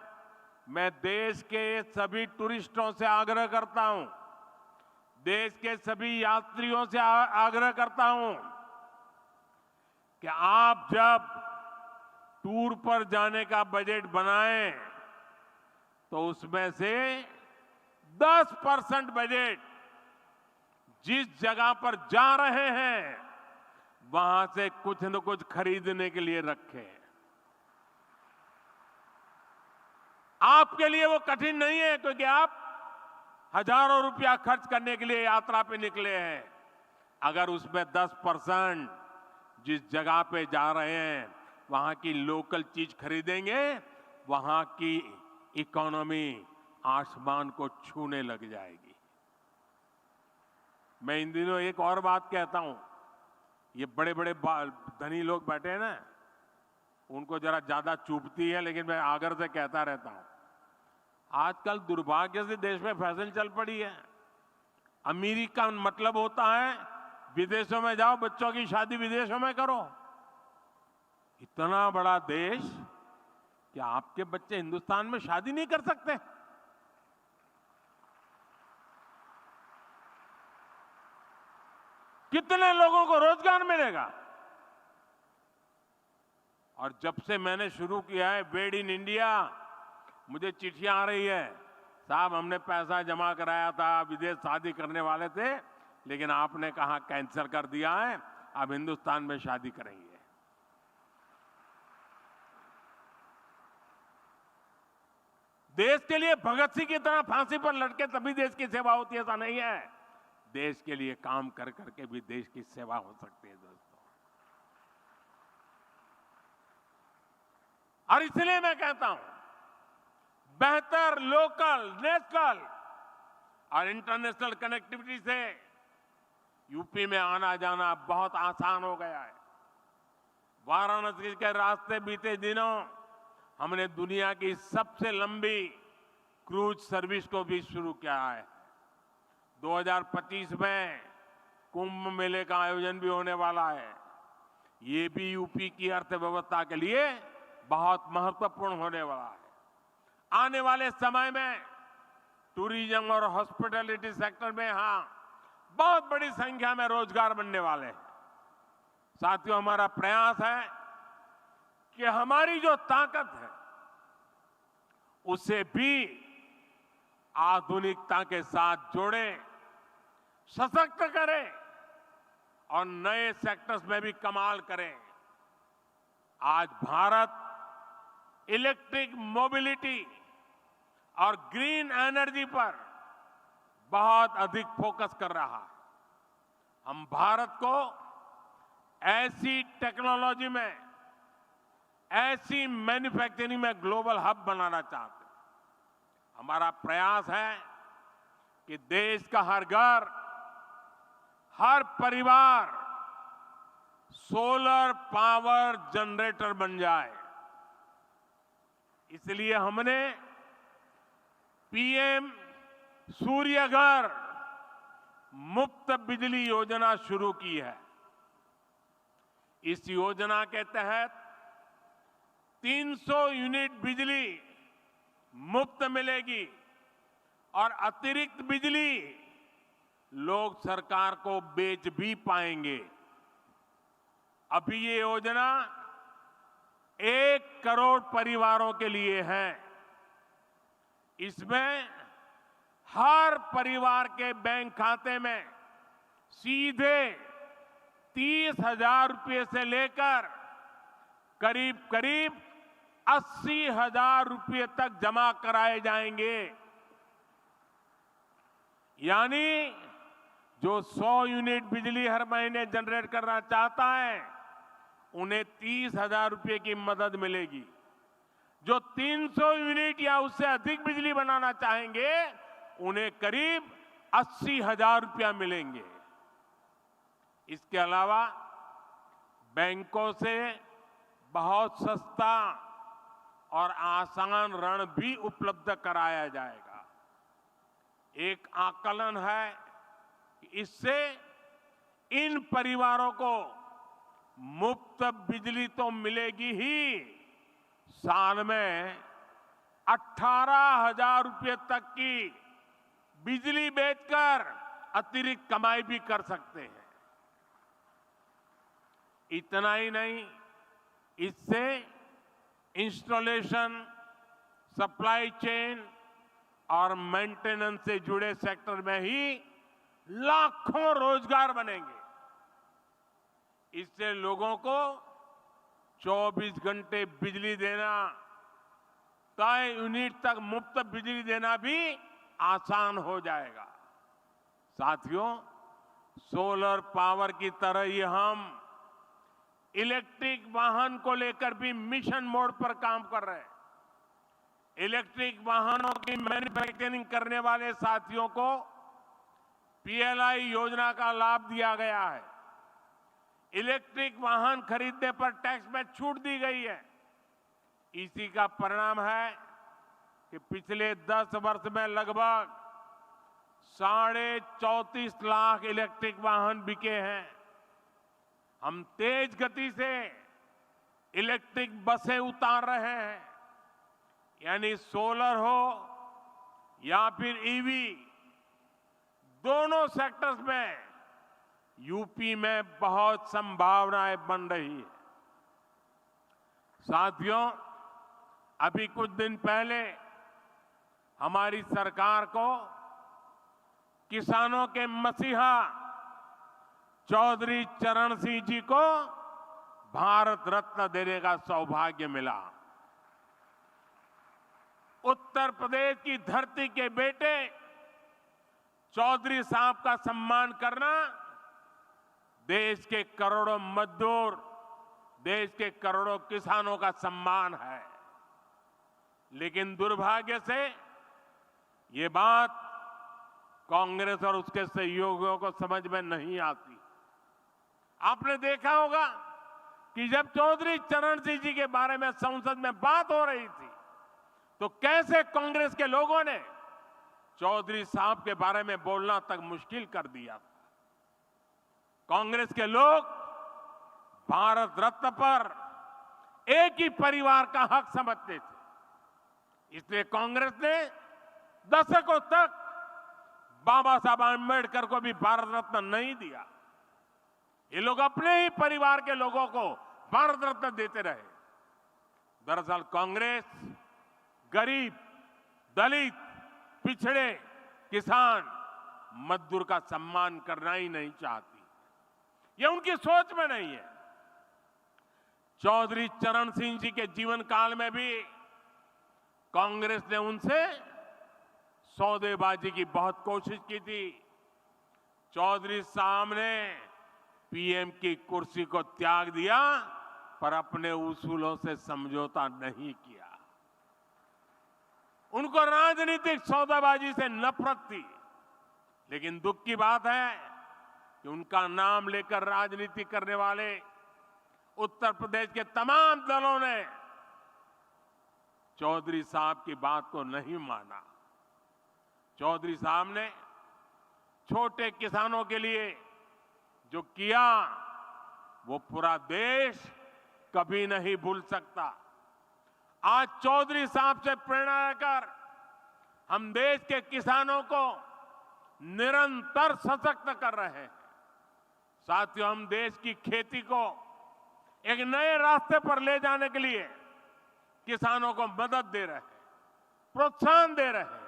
मैं देश के सभी टूरिस्टों से आग्रह करता हूं, देश के सभी यात्रियों से आग्रह करता हूं कि आप जब टूर पर जाने का बजट बनाएं तो उसमें से 10% बजट जिस जगह पर जा रहे हैं वहां से कुछ न कुछ खरीदने के लिए रखें। आपके लिए वो कठिन नहीं है, क्योंकि आप हजारों रुपया खर्च करने के लिए यात्रा पे निकले हैं। अगर उसमें 10% जिस जगह पे जा रहे हैं वहां की लोकल चीज खरीदेंगे, वहां की इकोनॉमी आसमान को छूने लग जाएगी। मैं इन दिनों एक और बात कहता हूं, ये बड़े बड़े धनी लोग बैठे हैं ना, उनको जरा ज्यादा चुभती है, लेकिन मैं आग्रह से कहता रहता हूं। आजकल दुर्भाग्य से देश में फैशन चल पड़ी है, अमीरी का मतलब होता है विदेशों में जाओ, बच्चों की शादी विदेशों में करो। इतना बड़ा देश, क्या आपके बच्चे हिंदुस्तान में शादी नहीं कर सकते? कितने लोगों को रोजगार मिलेगा? और जब से मैंने शुरू किया है मेड इन इंडिया, मुझे चिट्ठियां आ रही है, साहब हमने पैसा जमा कराया था, विदेश शादी करने वाले थे, लेकिन आपने कहा कैंसिल कर दिया है, अब हिंदुस्तान में शादी करेंगे। देश के लिए भगत सिंह की तरह फांसी पर लटके तभी देश की सेवा होती है, ऐसा नहीं है। देश के लिए काम कर करके भी देश की सेवा हो सकती है दोस्तों। और इसलिए मैं कहता हूं, बेहतर लोकल, नेशनल और इंटरनेशनल कनेक्टिविटी से यूपी में आना जाना बहुत आसान हो गया है। वाराणसी के रास्ते बीते दिनों हमने दुनिया की सबसे लंबी क्रूज सर्विस को भी शुरू किया है। 2025 में कुंभ मेले का आयोजन भी होने वाला है। ये भी यूपी की अर्थव्यवस्था के लिए बहुत महत्वपूर्ण होने वाला है। आने वाले समय में टूरिज्म और हॉस्पिटैलिटी सेक्टर में यहां बहुत बड़ी संख्या में रोजगार बनने वाले हैं। साथियों, हमारा प्रयास है कि हमारी जो ताकत है उसे भी आधुनिकता के साथ जोड़ें, सशक्त करें और नए सेक्टर्स में भी कमाल करें। आज भारत इलेक्ट्रिक मोबिलिटी और ग्रीन एनर्जी पर बहुत अधिक फोकस कर रहा है। हम भारत को ऐसी टेक्नोलॉजी में, ऐसी मैन्युफैक्चरिंग में ग्लोबल हब बनाना चाहते हैं। हमारा प्रयास है कि देश का हर घर, हर परिवार सोलर पावर जनरेटर बन जाए। इसलिए हमने पीएम सूर्य घर मुफ्त बिजली योजना शुरू की है। इस योजना के तहत 300 यूनिट बिजली मुफ्त मिलेगी और अतिरिक्त बिजली लोग सरकार को बेच भी पाएंगे। अभी ये योजना 1 करोड़ परिवारों के लिए है। इसमें हर परिवार के बैंक खाते में सीधे 30,000 रुपये से लेकर करीब करीब 80,000 रुपये तक जमा कराए जाएंगे। यानी जो 100 यूनिट बिजली हर महीने जनरेट करना चाहता है उन्हें 30,000 रुपये की मदद मिलेगी। जो 300 यूनिट या उससे अधिक बिजली बनाना चाहेंगे उन्हें करीब 80,000 रुपया मिलेंगे। इसके अलावा बैंकों से बहुत सस्ता और आसान ऋण भी उपलब्ध कराया जाएगा। एक आकलन है कि इससे इन परिवारों को मुफ्त बिजली तो मिलेगी ही, साल में 18,000 रुपये तक की बिजली बेचकर अतिरिक्त कमाई भी कर सकते हैं। इतना ही नहीं, इससे इंस्टॉलेशन, सप्लाई चेन और मेंटेनेंस से जुड़े सेक्टर में ही लाखों रोजगार बनेंगे। इससे लोगों को 24 घंटे बिजली देना, तय यूनिट तक मुफ्त बिजली देना भी आसान हो जाएगा। साथियों, सोलर पावर की तरह ही हम इलेक्ट्रिक वाहन को लेकर भी मिशन मोड पर काम कर रहे हैं। इलेक्ट्रिक वाहनों की मैन्युफैक्चरिंग करने वाले साथियों को पीएलआई योजना का लाभ दिया गया है। इलेक्ट्रिक वाहन खरीदने पर टैक्स में छूट दी गई है। इसी का परिणाम है कि पिछले 10 वर्ष में लगभग 34.5 लाख इलेक्ट्रिक वाहन बिके हैं। हम तेज गति से इलेक्ट्रिक बसें उतार रहे हैं, यानी सोलर हो या फिर ईवी, दोनों सेक्टर्स में यूपी में बहुत संभावनाएं बन रही है। साथियों, अभी कुछ दिन पहले हमारी सरकार को किसानों के मसीहा चौधरी चरण सिंह जी को भारत रत्न देने का सौभाग्य मिला। उत्तर प्रदेश की धरती के बेटे चौधरी साहब का सम्मान करना देश के करोड़ों मजदूर, देश के करोड़ों किसानों का सम्मान है। लेकिन दुर्भाग्य से ये बात कांग्रेस और उसके सहयोगियों को समझ में नहीं आती। आपने देखा होगा कि जब चौधरी चरण सिंह जी के बारे में संसद में बात हो रही थी, तो कैसे कांग्रेस के लोगों ने चौधरी साहब के बारे में बोलना तक मुश्किल कर दिया। कांग्रेस के लोग भारत रत्न पर एक ही परिवार का हक समझते थे। इसलिए कांग्रेस ने दशकों तक बाबा साहब आंबेडकर को भी भारत रत्न नहीं दिया। ये लोग अपने ही परिवार के लोगों को भारत रत्न देते रहे। दरअसल कांग्रेस गरीब, दलित, पिछड़े, किसान, मजदूर का सम्मान करना ही नहीं चाहती। ये उनकी सोच में नहीं है। चौधरी चरण सिंह जी के जीवन काल में भी कांग्रेस ने उनसे सौदेबाजी की बहुत कोशिश की थी। चौधरी साहब ने पीएम की कुर्सी को त्याग दिया, पर अपने उसूलों से समझौता नहीं किया। उनको राजनीतिक सौदेबाजी से नफरत थी। लेकिन दुख की बात है कि उनका नाम लेकर राजनीति करने वाले उत्तर प्रदेश के तमाम दलों ने चौधरी साहब की बात को नहीं माना। चौधरी साहब ने छोटे किसानों के लिए जो किया, वो पूरा देश कभी नहीं भूल सकता। आज चौधरी साहब से प्रेरणा लेकर हम देश के किसानों को निरंतर सशक्त कर रहे हैं। साथियों, हम देश की खेती को एक नए रास्ते पर ले जाने के लिए किसानों को मदद दे रहे हैं, प्रोत्साहन दे रहे हैं।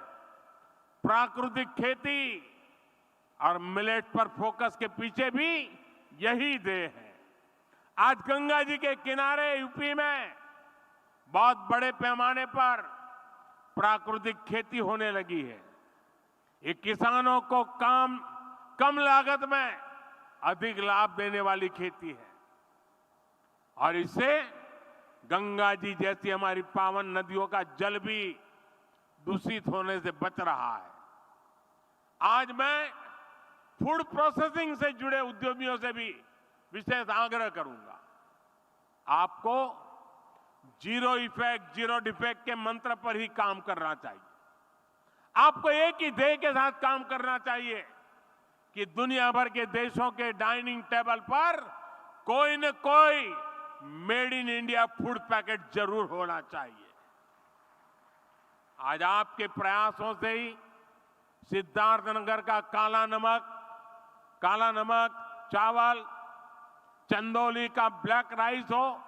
प्राकृतिक खेती और मिलेट पर फोकस के पीछे भी यही ध्येय है। आज गंगा जी के किनारे यूपी में बहुत बड़े पैमाने पर प्राकृतिक खेती होने लगी है। ये किसानों को कम लागत में अधिक लाभ देने वाली खेती है और इससे गंगा जी जैसी हमारी पावन नदियों का जल भी दूषित होने से बच रहा है। आज मैं फूड प्रोसेसिंग से जुड़े उद्यमियों से भी विशेष आग्रह करूंगा। आपको जीरो इफेक्ट, जीरो डिफेक्ट के मंत्र पर ही काम करना चाहिए। आपको एक ही ध्येय के साथ काम करना चाहिए कि दुनिया भर के देशों के डाइनिंग टेबल पर कोई न कोई made in India food packet जरूर होना चाहिए। आज आपके प्रयासों से ही सिद्धार्थनगर का काला नमक चावल, चंदौली का ब्लैक राइस हो,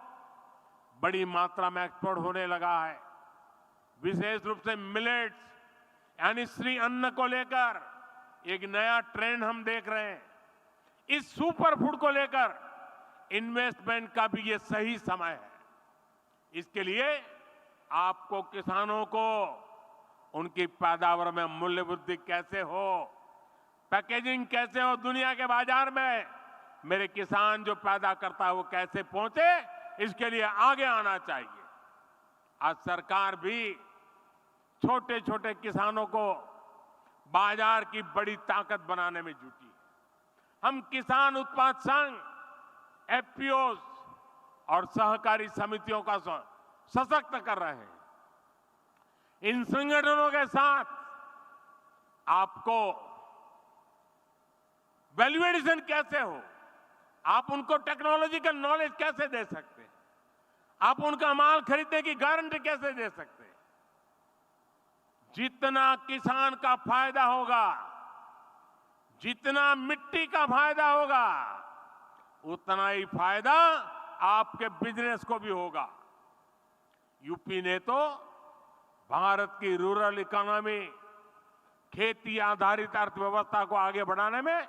बड़ी मात्रा में एक्सपोर्ट होने लगा है। विशेष रूप से मिलेट्स यानी श्री अन्न को लेकर एक नया ट्रेंड हम देख रहे हैं। इस सुपर फूड को लेकर इन्वेस्टमेंट का भी ये सही समय है। इसके लिए आपको किसानों को उनकी पैदावार में मूल्य वृद्धि कैसे हो, पैकेजिंग कैसे हो, दुनिया के बाजार में मेरे किसान जो पैदा करता है वो कैसे पहुंचे, इसके लिए आगे आना चाहिए। आज सरकार भी छोटे छोटे किसानों को बाजार की बड़ी ताकत बनाने में जुटी है। हम किसान उत्पाद संघ, एफपीओ और सहकारी समितियों का सशक्त कर रहे हैं। इन संगठनों के साथ आपको वैल्यू एडिशन कैसे हो, आप उनको टेक्नोलॉजिकल नॉलेज कैसे दे सकते हैं, आप उनका माल खरीदने की गारंटी कैसे दे सकते हैं। जितना किसान का फायदा होगा, जितना मिट्टी का फायदा होगा, उतना ही फायदा आपके बिजनेस को भी होगा। यूपी ने तो भारत की रूरल इकोनॉमी, खेती आधारित अर्थव्यवस्था को आगे बढ़ाने में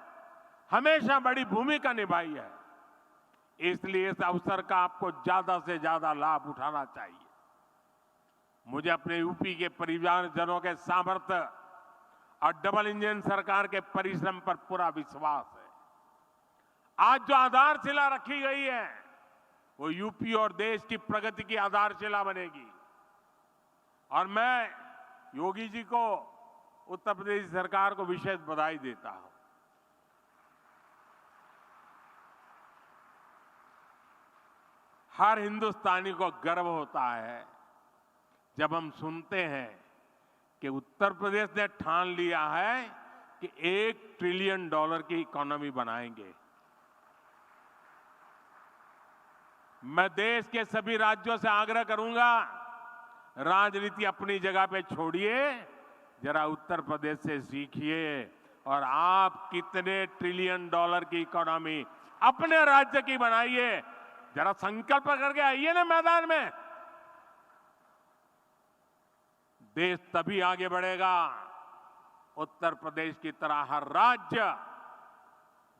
हमेशा बड़ी भूमिका निभाई है। इसलिए इस अवसर का आपको ज्यादा से ज्यादा लाभ उठाना चाहिए। मुझे अपने यूपी के परिवारजनों के सामर्थ्य और डबल इंजन सरकार के परिश्रम पर पूरा विश्वास है। आज जो आधारशिला रखी गई है वो यूपी और देश की प्रगति की आधारशिला बनेगी। और मैं योगी जी को, उत्तर प्रदेश सरकार को विशेष बधाई देता हूं। हर हिंदुस्तानी को गर्व होता है जब हम सुनते हैं कि उत्तर प्रदेश ने ठान लिया है कि $1 ट्रिलियन की इकोनॉमी बनाएंगे। मैं देश के सभी राज्यों से आग्रह करूंगा, राजनीति अपनी जगह पे छोड़िए, जरा उत्तर प्रदेश से सीखिए और आप कितने $1 ट्रिलियन की इकोनॉमी अपने राज्य की बनाइए। जरा संकल्प करके आइए ना मैदान में। देश तभी आगे बढ़ेगा उत्तर प्रदेश की तरह हर राज्य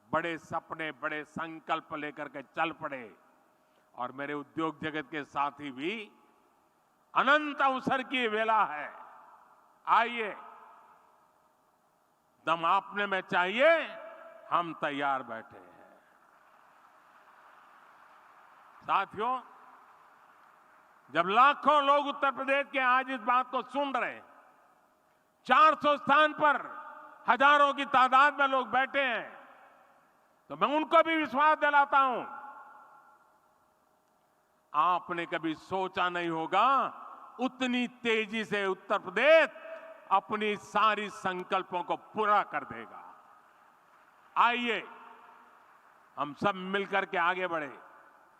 बड़े सपने, बड़े संकल्प लेकर के चल पड़े। और मेरे उद्योग जगत के साथी भी, अनंत अवसर की वेला है। आइए, दम आपने में चाहिए, हम तैयार बैठे हैं। साथियों, जब लाखों लोग उत्तर प्रदेश के आज इस बात को सुन रहे हैं, 400 स्थान पर हजारों की तादाद में लोग बैठे हैं, तो मैं उनको भी विश्वास दिलाता हूं, आपने कभी सोचा नहीं होगा उतनी तेजी से उत्तर प्रदेश अपनी सारी संकल्पों को पूरा कर देगा। आइए हम सब मिलकर के आगे बढ़े।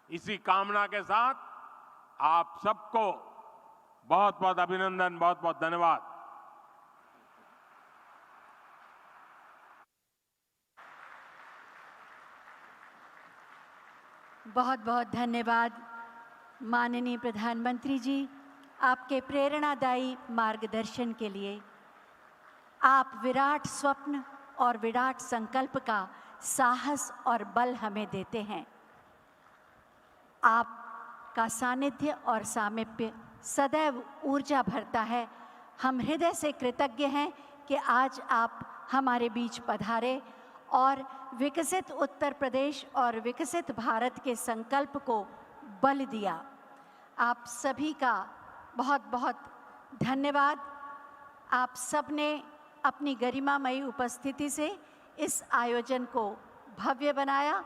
इसी कामना के साथ आप सबको बहुत बहुत अभिनंदन, बहुत बहुत धन्यवाद। बहुत बहुत धन्यवाद माननीय प्रधानमंत्री जी, आपके प्रेरणादायी मार्गदर्शन के लिए। आप विराट स्वप्न और विराट संकल्प का साहस और बल हमें देते हैं। आपका सानिध्य और सामीप्य सदैव ऊर्जा भरता है। हम हृदय से कृतज्ञ हैं कि आज आप हमारे बीच पधारे और विकसित उत्तर प्रदेश और विकसित भारत के संकल्प को बल दिया। आप सभी का बहुत बहुत धन्यवाद। आप सबने अपनी गरिमामयी उपस्थिति से इस आयोजन को भव्य बनाया।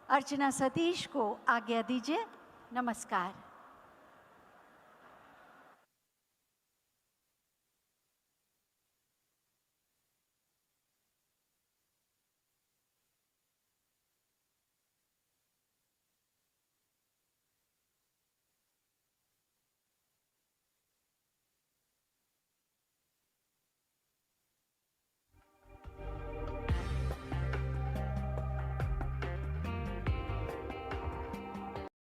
अर्चना सतीश को आज्ञा दीजिए। नमस्कार।